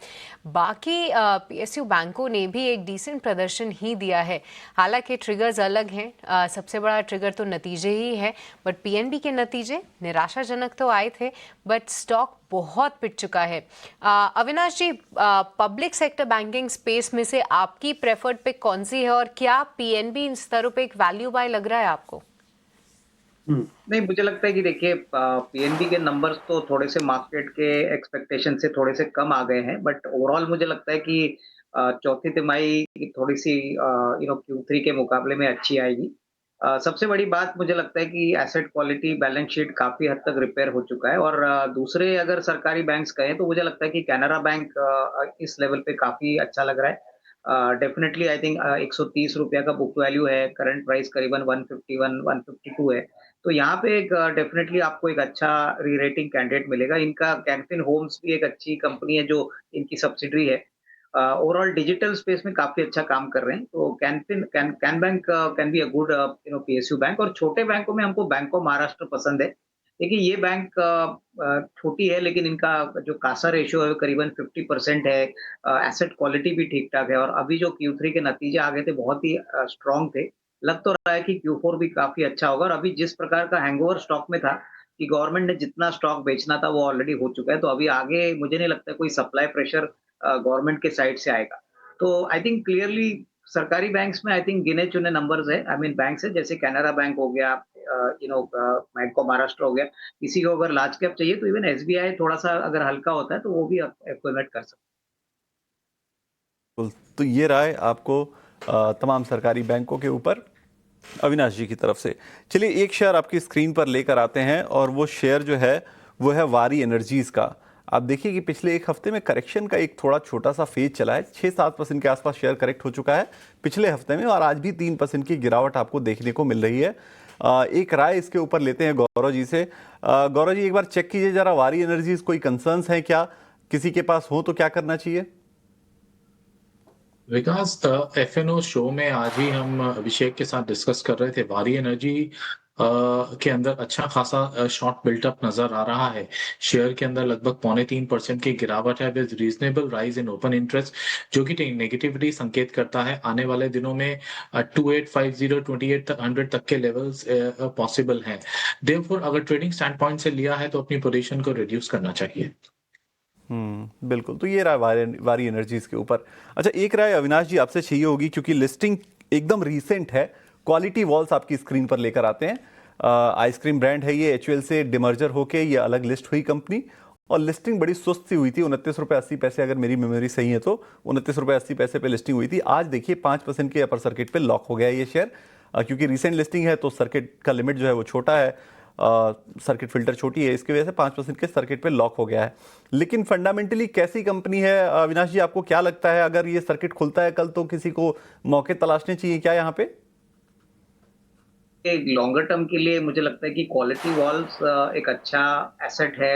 बाकी PSU बैंकों ने भी एक डिसेंट प्रदर्शन ही दिया है। हालांकि ट्रिगर्स अलग हैं, सबसे बड़ा ट्रिगर तो नतीजे ही है, बट PNB के नतीजे निराशाजनक तो आए थे, बट स्टॉक बहुत पिट चुका है। अविनाश जी, पब्लिक सेक्टर बैंकिंग स्पेस में से आपकी प्रेफर्ड पिक कौन सी है, और क्या PNB इन स्तरों पे एक वैल्यू बाय लग रहा है आपको? नहीं, मुझे लगता है कि देखिए पीएनबी के नंबर्स तो थोड़े से मार्केट के एक्सपेक्टेशन से थोड़े से कम आ गए हैं, बट ओवरऑल मुझे लगता है कि चौथी तिमाही की थोड़ी सी Q3 के मुकाबले में अच्छी आएगी। सबसे बड़ी बात मुझे लगता है कि एसेट क्वालिटी बैलेंस शीट काफी हद तक रिपेयर हो चुका है और दूसरे अगर सरकारी बैंक्स कहें तो मुझे लगता है कि कैनरा बैंक इस लेवल पे काफी अच्छा लग रहा है। डेफिनेटली आई थिंक ₹130 का बुक वैल्यू है, करंट प्राइस करीबन 151 152 है। तो यहाँ पे एक डेफिनेटली आपको एक अच्छा री-रेटिंग कैंडिडेट मिलेगा। इनका कैनफिन होम्स भी एक अच्छी कंपनी है जो इनकी सब्सिडरी है। ओवरऑल डिजिटल स्पेस में काफ़ी अच्छा काम कर रहे हैं। तो can bank can be a good PSU bank और छोटे बैंकों में हमको बैंक ऑफ महाराष्ट्र पसंद है। देखिए ये बैंक छोटी है लेकिन इनका जो कासा रेशियो है वो करीबन 50% है। एसेट क्वालिटी भी ठीक-ठाक है और अभी जो Q3 के नतीजे आ गए थे बहुत ही स्ट्रॉन्ग थे। लग तो रहा है कि Q4 भी काफ़ी अच्छा होगा और अभी जिस प्रकार का हैंगओवर स्टॉक में था कि गवर्नमेंट ने जितना स्टॉक बेचना था वो ऑलरेडी हो चुका है। तो अभी आगे मुझे नहीं लगता कोई सप्लाई प्रेशर गवर्नमेंट के साइड से आएगा। तो आई थिंक क्लियरली सरकारी बैंक्स में आई थिंक गिने-चुने नंबर्स है, आई मीन बैंक्स है जैसे कैनरा बैंक हो गया बैंक ऑफ महाराष्ट्र हो गया। किसी को अगर लार्ज कैप चाहिए तो इवन एसबीआई थोड़ा-सा अगर हल्का होता है तो वो भी एक्विजिट कर सकता है। बिल्कुल। तो ये राय आपको तमाम सरकारी बैंकों के ऊपर अविनाश जी की तरफ से। चलिए एक शेयर आपकी स्क्रीन पर लेकर आते हैं और वो शेयर जो है वो है वारी एनर्जीज का। आप देखिए कि पिछले एक हफ्ते में करेक्शन का एक थोड़ा छोटा सा फेज चला है, 6-7% के आसपास शेयर करेक्ट हो चुका है पिछले हफ्ते में और आज भी 3% की गिरावट आपको देखने को मिल रही है। एक राय इसके ऊपर लेते हैं गौरव जी से। गौरव जी एक बार चेक कीजिए जरा, वारी एनर्जीज कोई कंसर्न्स हैं क्या, किसी के पास हो तो क्या करना चाहिए? विकास, एफएनओ शो में आज ही हम अभिषेक के साथ डिस्कस कर रहे थे। वारी एनर्जी के अंदर अच्छा खासा शॉर्ट बिल्टअप नजर आ रहा है। शेयर के अंदर लगभग 3.25% की गिरावट है with reasonable rise in open interest, जो कि नेगेटिविटी संकेत करता है। आने वाले दिनों में 2850 2800 तक के लेवल्स पॉसिबल हैं। देयरफॉर अगर ट्रेडिंग स्टैंड पॉइंट से लिया है तो अपनी पोजीशन को रिड्यूस करना चाहिए। बिल्कुल। तो ये राय वारी एनर्जीज के ऊपर। अच्छा एक राय अविनाश जी आपसे चाहिए होगी क्योंकि लिस्टिंग एकदम रीसेंट है। क्वालिटी वॉल्स आपकी स्क्रीन पर लेकर आते हैं। आइसक्रीम ब्रांड है ये, एचयूएल से डिमर्जर होके ये अलग लिस्ट हुई कंपनी और लिस्टिंग बड़ी सुस्त सी हुई थी, ₹29.80 अगर मेरी मेमोरी सही है तो ₹29.80 पे लिस्टिंग हुई थी। आज देखिए 5% के अपर सर्किट पे लॉक हो गया ये शेयर, क्योंकि रिसेंट लिस्टिंग है तो सर्किट का लिमिट जो है वो छोटा है, सर्किट फिल्टर छोटी है, इसकी वजह से 5% के सर्किट पे लॉक हो गया है। लेकिन फंडामेंटली कैसी कंपनी है अविनाश जी, आपको क्या लगता है अगर ये सर्किट खुलता है कल तो किसी को मौके तलाशने चाहिए क्या यहाँ पे? लॉन्गर टर्म के लिए मुझे लगता है कि क्वालिटी वॉल्स एक अच्छा एसेट है,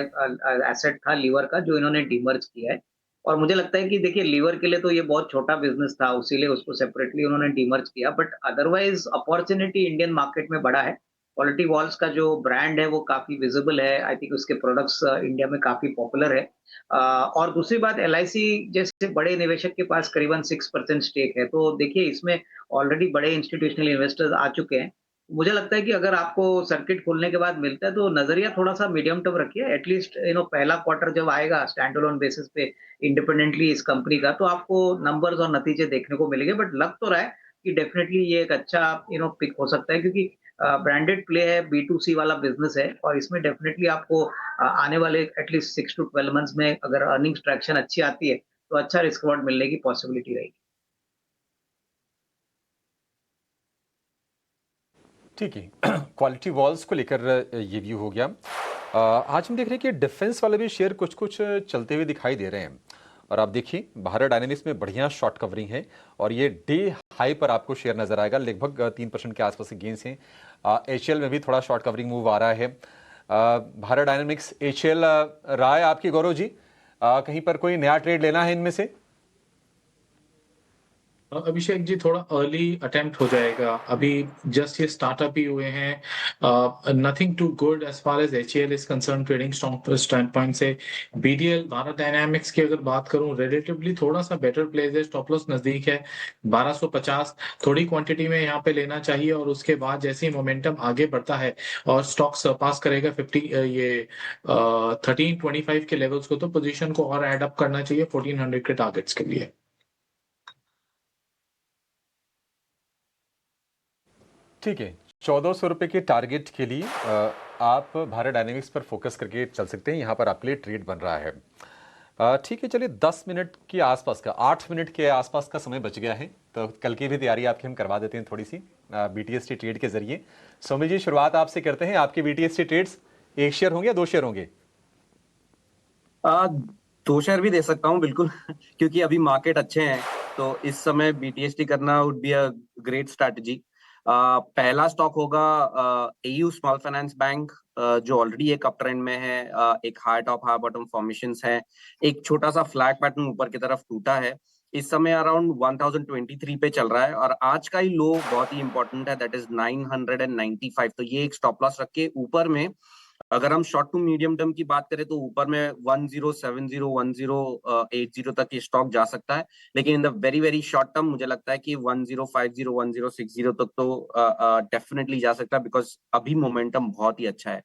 एसेट था लीवर का जो इन्होंने डीमर्ज किया है और मुझे लगता है कि देखिए लीवर के लिए तो ये बहुत छोटा बिजनेस था, उसीलिए उसको सेपरेटली उन्होंने डीमर्ज किया, but otherwise opportunity Indian market में बड़ा है। क्वालिटी वॉल्स का जो ब्रांड है वो काफी विजिबल है, आई थिंक उसके प्रोडक्ट्स इंडिया में काफी पॉपुलर है। और दूसरी बात एलआईसी जैसे बड़े निवेशक के पास करीबन 6% स्टेक है, तो देखिए इसमें ऑलरेडी बड़े इंस्टीट्यूशनल इन्वेस्टर्स आ चुके हैं। मुझे लगता है कि अगर आपको सर्किट खुलने के बाद मिलता है तो नजरिया थोड़ा-सा मीडियम टर्म रखिए। एटलीस्ट पहला क्वार्टर जब आएगा स्टैंड अलोन बेसिस पे इंडिपेंडेंटली इस कंपनी का, तो आपको नंबर्स और नतीजे देखने को मिलेंगे। बट लग तो रहा है कि डेफिनिटली ये एक अच्छा पिक हो सकता है क्योंकि ब्रांडेड प्ले है, बी2सी वाला बिजनेस है और इसमें डेफिनिटली आपको आने वाले एटलीस्ट 6 टू 12 मंथ्स में अगर अर्निंग्स ट्रैक्शन अच्छी आती है, तो अच्छा रिस्क रिवॉर्ड मिलने की पॉसिबिलिटी रहेगी। ठीक है। क्वालिटी वॉल्स को लेकर ये व्यू हो गया। आज हम देख रहे हैं कि डिफेंस वाले भी शेयर कुछ कुछ चलते हुए दिखाई दे रहे हैं और आप देखिए भारत डायनेमिक्स में बढ़िया शॉर्ट कवरिंग है और ये डे हाई पर आपको शेयर नजर आएगा, लगभग 3% के आसपास के गेंस हैं। एचएल में भी थोड़ा शॉर्ट कवरिंग मूव आ रहा है। भारत डायनेमिक्स, एचएल, राय आपकी गौरव जी, कहीं पर कोई नया ट्रेड लेना है इनमें से? अभिषेक जी, थोड़ा अर्ली अटेम्प्ट हो जाएगा, अभी जस्ट ये स्टार्टअप ही हुए हैं। Nothing too good as far as HAL is concern trading standpoint से। बीडीएल, भारत डायनामिक्स की अगर बात करूं, रिलेटिवली थोड़ा सा बेटर प्लेस है, स्टॉप लॉस नजदीक है 1250, थोड़ी क्वांटिटी में यहाँ पे लेना चाहिए और उसके बाद जैसे ही मोमेंटम आगे बढ़ता है और स्टॉक सरपास करेगा 1325 के लेवल्स को, तो पोजीशन को और एड अप करना चाहिए 1400 के टारगेट्स के लिए। ठीक है, 1400 रुपए के टारगेट के लिए आप भारत डायनेमिक्स पर फोकस करके चल सकते हैं। यहाँ पर आपके लिए ट्रेड बन रहा है। ठीक है, चलिए 10 मिनट के आसपास का, 8 मिनट के आसपास का समय बच गया है, तो कल की भी तैयारी आपकी हम करवा देते हैं थोड़ी सी बीटीएसटी ट्रेड के जरिए। सोमिल जी, शुरुआत आपसे करते हैं। आपके बीटीएसटी ट्रेड्स 1 शेयर होंगे या 2 शेयर होंगे? 2 शेयर भी दे सकता हूँ बिल्कुल क्योंकि अभी मार्केट अच्छे हैं, तो इस समय बीटीएसटी करना would be a great strategy. पहला स्टॉक होगा एयू स्मॉल फाइनेंस बैंक, जो ऑलरेडी एक अप ट्रेंड में है। एक high top high bottom formations है, एक छोटा सा फ्लैग पैटर्न ऊपर की तरफ टूटा है। इस समय अराउंड 1023 पे चल रहा है और आज का ही लो बहुत ही इंपॉर्टेंट है, दैट इज 995। तो ये एक स्टॉप लॉस रख के ऊपर में अगर हम शॉर्ट टू मीडियम टर्म की बात करें तो ऊपर में 1070 1080 तक ये स्टॉक जा सकता है, लेकिन in the very very short term मुझे लगता है कि 1050 1060 तक तो डेफिनेटली जा सकता है, बिकॉज अभी मोमेंटम बहुत ही अच्छा है।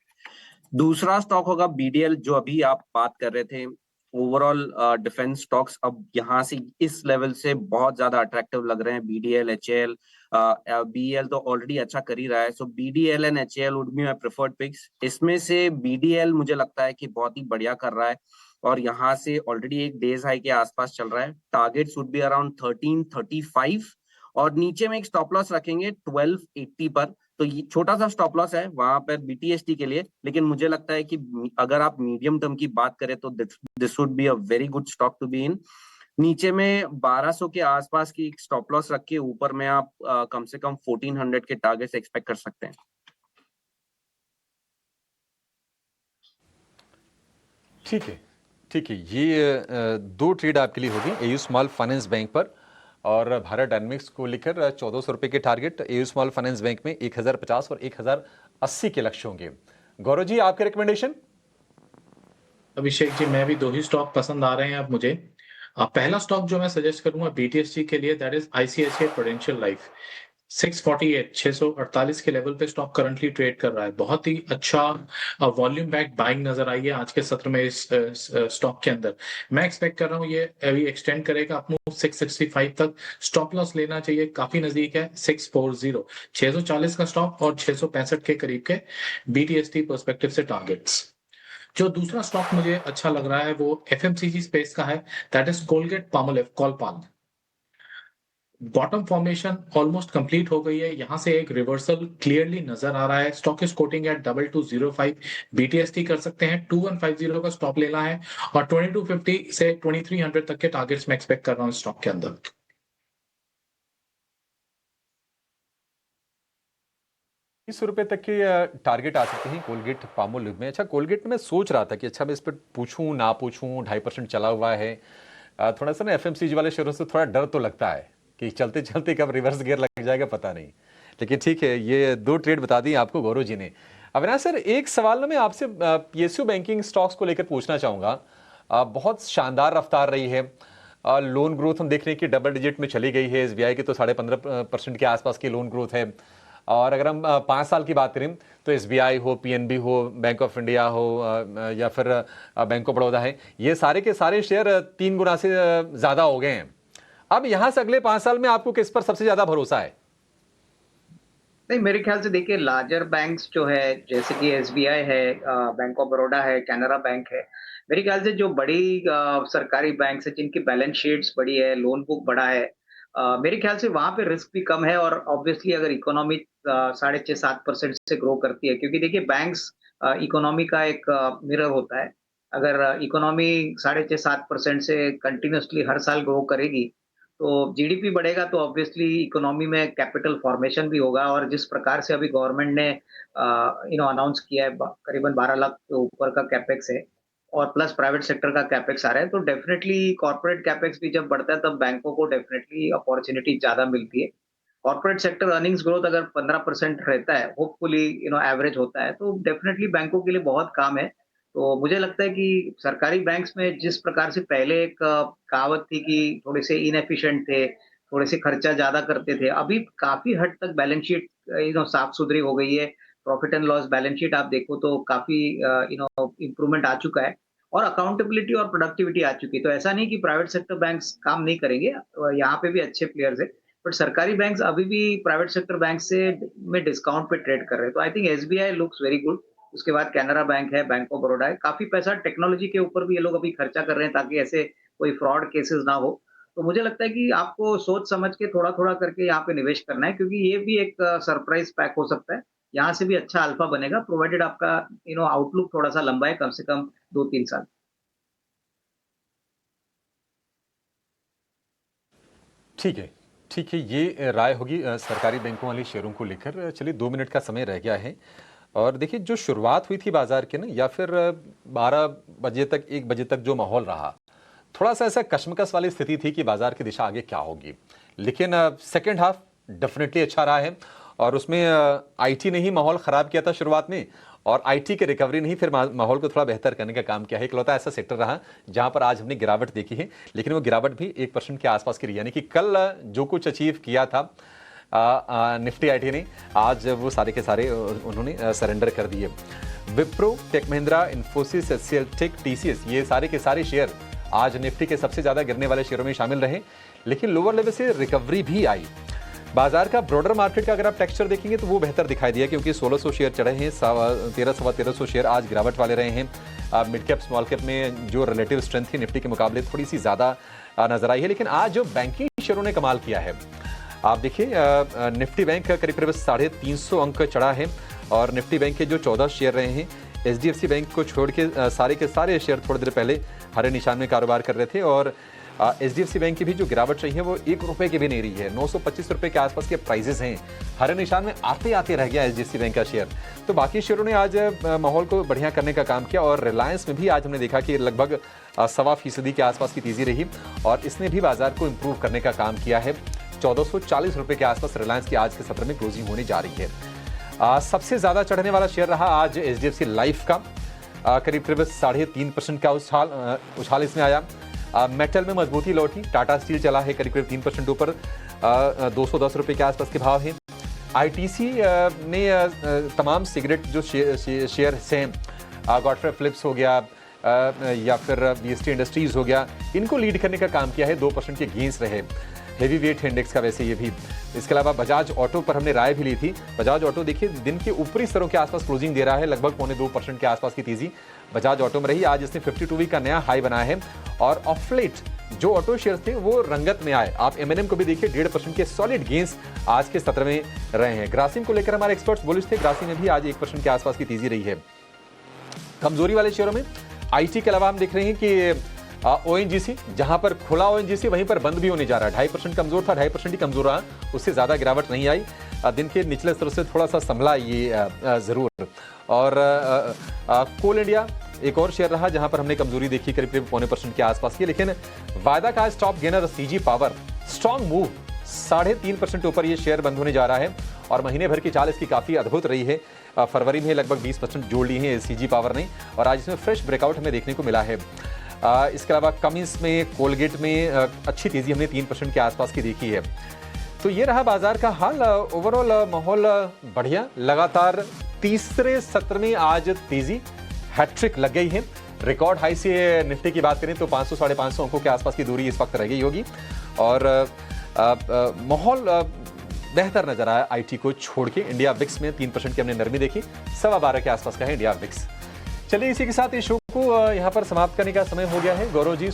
दूसरा स्टॉक होगा बीडीएल, जो अभी आप बात कर रहे थे। ओवरऑल डिफेंस स्टॉक्स अब यहाँ से इस लेवल से बहुत ज्यादा अट्रैक्टिव लग रहे हैं। बीडीएल, एचएएल, बीएल तो ऑलरेडी अच्छा कर ही रहा है, so BDL and HAL would be my preferred picks. इसमें से बीडीएल मुझे लगता है कि बहुत ही बढ़िया कर रहा है और यहाँ से ऑलरेडी एक डेज हाई के आसपास चल रहा है। टारगेट्स वुड बी अराउंड 1335 और नीचे में एक स्टॉप लॉस रखेंगे 1280 पर। तो ये छोटा सा स्टॉप लॉस है वहां पर बीटीएसटी के लिए, लेकिन मुझे लगता है कि अगर आप मीडियम टर्म की बात करें तो this would be a very good stock to be in. नीचे में 1200 के आसपास की स्टॉप लॉस रख के ऊपर में आप कम से कम 1400 के टारगेट्स एक्सपेक्ट कर सकते हैं। ठीक है, ठीक है। ये 2 ट्रेड आपके लिए होगी, एयू स्मॉल फाइनेंस बैंक पर और भारत डायनेमिक्स को लेकर 1400 रुपए के target. AU small finance bank में 1050 और 1080 के लक्ष्य होंगे। गौरव जी, आपके रिकमेंडेशन? अभिषेक जी, मैं भी 2 ही स्टॉक पसंद आ रहे हैं अब मुझे। पहला स्टॉक जो मैं सजेस्ट करूंगा बीटीएसटी के लिए, that is ICICI prudential life. 648 के लेवल पे स्टॉक करंटली ट्रेड कर रहा है। बहुत ही अच्छा वॉल्यूम बैक बाइंग नजर आई है आज के सत्र में इस स्टॉक के अंदर। मैं एक्सपेक्ट कर रहा हूँ ये अभी एक्सटेंड करेगा अपने 665 तक। स्टॉप लॉस लेना चाहिए, काफी नजदीक है 640, 640 का स्टॉप और 665 के करीब के बीटीएसटी पर्सपेक्टिव से टारगेट्स। जो दूसरा स्टॉक मुझे अच्छा लग रहा है वो एफएमसीजी स्पेस का है, that is Colgate Palmolive, Colpal. Bottom formation almost complete हो गई है, यहां से एक रिवर्सल क्लियरली नजर आ रहा है। Stock is quoting at 2205, BTST कर सकते हैं। 2150 का स्टॉप लेना है और 2250 से 2300 तक के टारगेट्स मैं एक्सपेक्ट कर रहा हूं स्टॉक के अंदर। 30 रुपए तक के टारगेट आ सकते हैं कोलगेट पामोलिव में। अच्छा, कोलगेट में मैं सोच रहा था कि अच्छा मैं इस पर पूछूं ना पूछूं, 2.5% चला हुआ है। थोड़ा सा ना एफएमसीजी वाले शेयरों से थोड़ा डर तो लगता है कि चलते चलते कब रिवर्स गियर लग जाएगा पता नहीं, लेकिन ठीक है, ये 2 ट्रेड बता दी आपको गौरव जी ने। अविनाश सर, एक सवाल ना मैं आपसे पीएसयू बैंकिंग स्टॉक्स को लेकर पूछना चाहूंगा। बहुत शानदार रफ्तार रही है, लोन ग्रोथ हम देख रहे हैं कि डबल डिजिट में चली गई है। एसबीआई की तो 15.5% के आसपास की लोन ग्रोथ है। और अगर हम 5 साल की बात करें तो एसबीआई हो, पीएनबी हो, बैंक ऑफ इंडिया हो या फिर बैंक ऑफ बड़ौदा है, ये सारे के सारे शेयर 3 गुना से ज्यादा हो गए हैं। अब यहां से अगले 5 साल में आपको किस पर सबसे ज्यादा भरोसा है? नहीं, मेरे ख्याल से देखिए लार्जर बैंक्स जो है जैसे कि एसबीआई है, बैंक ऑफ बड़ौदा है, कैनरा बैंक है। मेरे ख्याल से जो बड़ी सरकारी बैंक है जिनकी बैलेंस शीट्स बड़ी है, लोन बुक बड़ा है, मेरे ख्याल से वहां पे रिस्क भी कम है। और ऑब्वियसली अगर इकोनॉमी 6.5-7% से ग्रो करती है, क्योंकि देखिए बैंक्स इकोनॉमी का एक मिरर होता है। अगर इकोनॉमी 6.5-7% से कंटिन्यूसली हर साल ग्रो करेगी तो जीडीपी बढ़ेगा, तो ऑब्वियसली इकोनॉमी में कैपिटल फॉर्मेशन भी होगा। और जिस प्रकार से अभी गवर्नमेंट ने अनाउंस किया है, करीबन 12 लाख के ऊपर का कैपेक्स है और प्लस प्राइवेट सेक्टर का कैपेक्स आ रहा है, तो डेफिनेटली कॉर्पोरेट कैपेक्स भी जब बढ़ता है तब बैंकों को डेफिनेटली अपॉर्चुनिटी ज्यादा मिलती है। कॉर्पोरेट सेक्टर अर्निंग्स ग्रोथ अगर 15% रहता है, होपफुली एवरेज होता है, तो डेफिनेटली बैंकों के लिए बहुत काम है। तो मुझे लगता है कि सरकारी बैंक्स में जिस प्रकार से पहले एक कहावत थी कि थोड़े से इनएफिशिएंट थे, थोड़े से खर्चा ज़्यादा करते थे, अभी काफ़ी हद तक बैलेंस शीट साफ-सुथरी हो गई है। Profit and loss balance sheet आप देखो तो काफ़ी इम्प्रूवमेंट आ चुका है और अकाउंटेबिलिटी और प्रोडक्टिविटी आ चुकी है। तो ऐसा नहीं कि प्राइवेट सेक्टर बैंक्स काम नहीं करेंगे, यहाँ पे भी अच्छे प्लेयर्स हैं। बट सरकारी बैंक्स अभी भी प्राइवेट सेक्टर बैंक से में डिस्काउंट पे ट्रेड कर रहे हैं। तो I think SBI looks very good. उसके बाद कैनरा बैंक है, बैंक ऑफ बड़ौदा है। काफी पैसा टेक्नोलॉजी के ऊपर भी ये लोग अभी खर्चा कर रहे हैं ताकि ऐसे कोई फ्रॉड केसेस ना हो। तो मुझे लगता है कि आपको सोच समझ के थोड़ा थोड़ा करके यहाँ पे निवेश करना है, क्योंकि ये भी एक सरप्राइज पैक हो सकता है। यहाँ से भी अच्छा अल्फा बनेगा, प्रोवाइडेड आपका आउटलुक थोड़ा सा लंबा है, कम से कम 2-3 साल। ठीक है, ठीक है, ये राय होगी सरकारी बैंकों वाली शेयरों को लेकर। चलिए 2 मिनट का समय रह गया है और देखिए जो शुरुआत हुई थी बाजार के ना, या फिर 12 बजे तक 1 बजे तक जो माहौल रहा, थोड़ा सा ऐसा कशमकश वाली स्थिति थी कि बाजार की दिशा आगे क्या होगी। लेकिन सेकेंड हाफ डेफिनेटली अच्छा रहा है और उसमें आईटी ने ही माहौल खराब किया था शुरुआत में, और आईटी के रिकवरी ने ही फिर माहौल को थोड़ा बेहतर करने का काम किया है। इकलौता ऐसा सेक्टर रहा जहां पर आज हमने गिरावट देखी है, लेकिन वो गिरावट भी 1% के आसपास की रही। यानी कि कल जो कुछ अचीव किया था निफ्टी आईटी ने, आज वो सारे के सारे उन्होंने सरेंडर कर दिए। Wipro, tech Mahindra, Infosys, HCL tech, TCS, ये सारे के सारे शेयर आज निफ्टी के सबसे ज्यादा गिरने वाले शेयरों में शामिल रहे, लेकिन लोअर लेवल से रिकवरी भी आई। बाजार का ब्रॉडर मार्केट का अगर आप टेक्सचर देखेंगे तो वो बेहतर दिखाई दिया, क्योंकि 1600 शेयर चढ़े हैं, 1300 शेयर आज गिरावट वाले रहे हैं। मिड कैप स्मॉल कैप में जो रिलेटिव स्ट्रेंथ थी निफ्टी के मुकाबले थोड़ी सी ज्यादा नजर आई है। लेकिन आज जो बैंकिंग शेयरों ने कमाल किया है, आप देखिए निफ्टी बैंक करीब करीब 350 अंक चढ़ा है और निफ्टी बैंक के जो 14 शेयर रहे हैं, एचडीएफसी बैंक को छोड़ के सारे शेयर थोड़ी देर पहले हरे निशान में कारोबार कर रहे थे। और एचडीएफसी बैंक की भी जो गिरावट रही है वो 1 रुपए की भी नहीं रही है, 925 रुपए के आसपास के प्राइजेस हैं। हरे निशान में आते आते रह गया एचडीएफसी बैंक का शेयर। तो बाकी शेयरों ने आज माहौल को बढ़िया करने का काम किया और रिलायंस में भी आज हमने देखा कि लगभग 1.25% के आसपास की तेजी रही और इसने भी बाजार को इंप्रूव करने का काम किया है। 1440 रुपए के आसपास रिलायंस की आज के सत्र में क्लोजिंग होने जा रही है। सबसे ज्यादा चढ़ने वाला शेयर रहा आज एचडीएफसी लाइफ का, करीब करीब 3.5% का उछाल इसमें आया। मेटल में मजबूती लौटी, टाटा स्टील चला है करीब करीब 3% ऊपर, 210 रुपए के आसपास के भाव हैं। आईटीसी ने तमाम सिगरेट जो शेयर हैं, गॉडफ्रे फिलिप्स हो गया या फिर बीएसटी इंडस्ट्रीज हो गया, इनको लीड करने का काम किया है, 2% के गेंस रहे। हेवी वेट इंडेक्स का वैसे ये भी। इसके अलावा बजाज ऑटो पर हमने राय भी ली थी। बजाज ऑटो देखिए दिन के ऊपरी स्तरों के आसपास क्लोजिंग दे रहा है, लगभग 2.25% के आसपास की तेजी बजाज ऑटो में रही। आज इसने 52 वीक का नया हाई बनाया है और ऑफ लेट जो ऑटो शेयर थे वो रंगत में आए। आप एमएनएम को भी देखिए, 1.5% के सॉलिड गेंस आज के सत्र में रहे हैं। ग्रासिम को लेकर हमारे एक्सपर्ट्स बुलिश थे, ग्रासिम में भी आज 1% के आसपास की तेजी रही है। कमजोरी वाले शेयरों में आईटी के अलावा हम देख रहे हैं कि ओएनजीसी, जहां पर खुला ओएनजीसी वहीं पर बंद भी होने जा रहा है। 2.5% कमजोर था, 2.5% ही कमजोर रहा, उससे ज्यादा गिरावट नहीं आई। दिन के निचले स्तर से थोड़ा सा संभला ये जरूर। और कोल इंडिया एक और शेयर रहा जहां पर हमने कमजोरी देखी, करीब करीब 0.25% के आसपास की। लेकिन वायदा का stop gainer CG power strong move, 3.5% ऊपर ये शेयर बंद होने जा रहा है और महीने भर की चाल इसकी काफी अद्भुत रही है। फरवरी में लगभग 20% जोड़ ली है सीजी पावर ने और आज इसमें फ्रेश ब्रेकआउट हमें देखने को मिला है। इसके अलावा कमिंस में, कोलगेट में अच्छी तेजी हमने 3% के आसपास की देखी है। तो ये रहा बाजार का हाल। ओवरऑल माहौल बढ़िया, लगातार तीसरे सत्र में आज तेजी हैट्रिक लग गई है। रिकॉर्ड हाई से निफ्टी की बात करें तो 500-550 अंकों के आसपास की दूरी इस वक्त रह गई होगी और माहौल बेहतर नजर आया आईटी को छोड़ के। इंडिया विक्स में 3% की हमने नरमी देखी, 12.25 के आसपास का है इंडिया विक्स। चलिए इसी के साथ इस शो को यहाँ पर समाप्त करने का समय हो गया है। गौरव जी,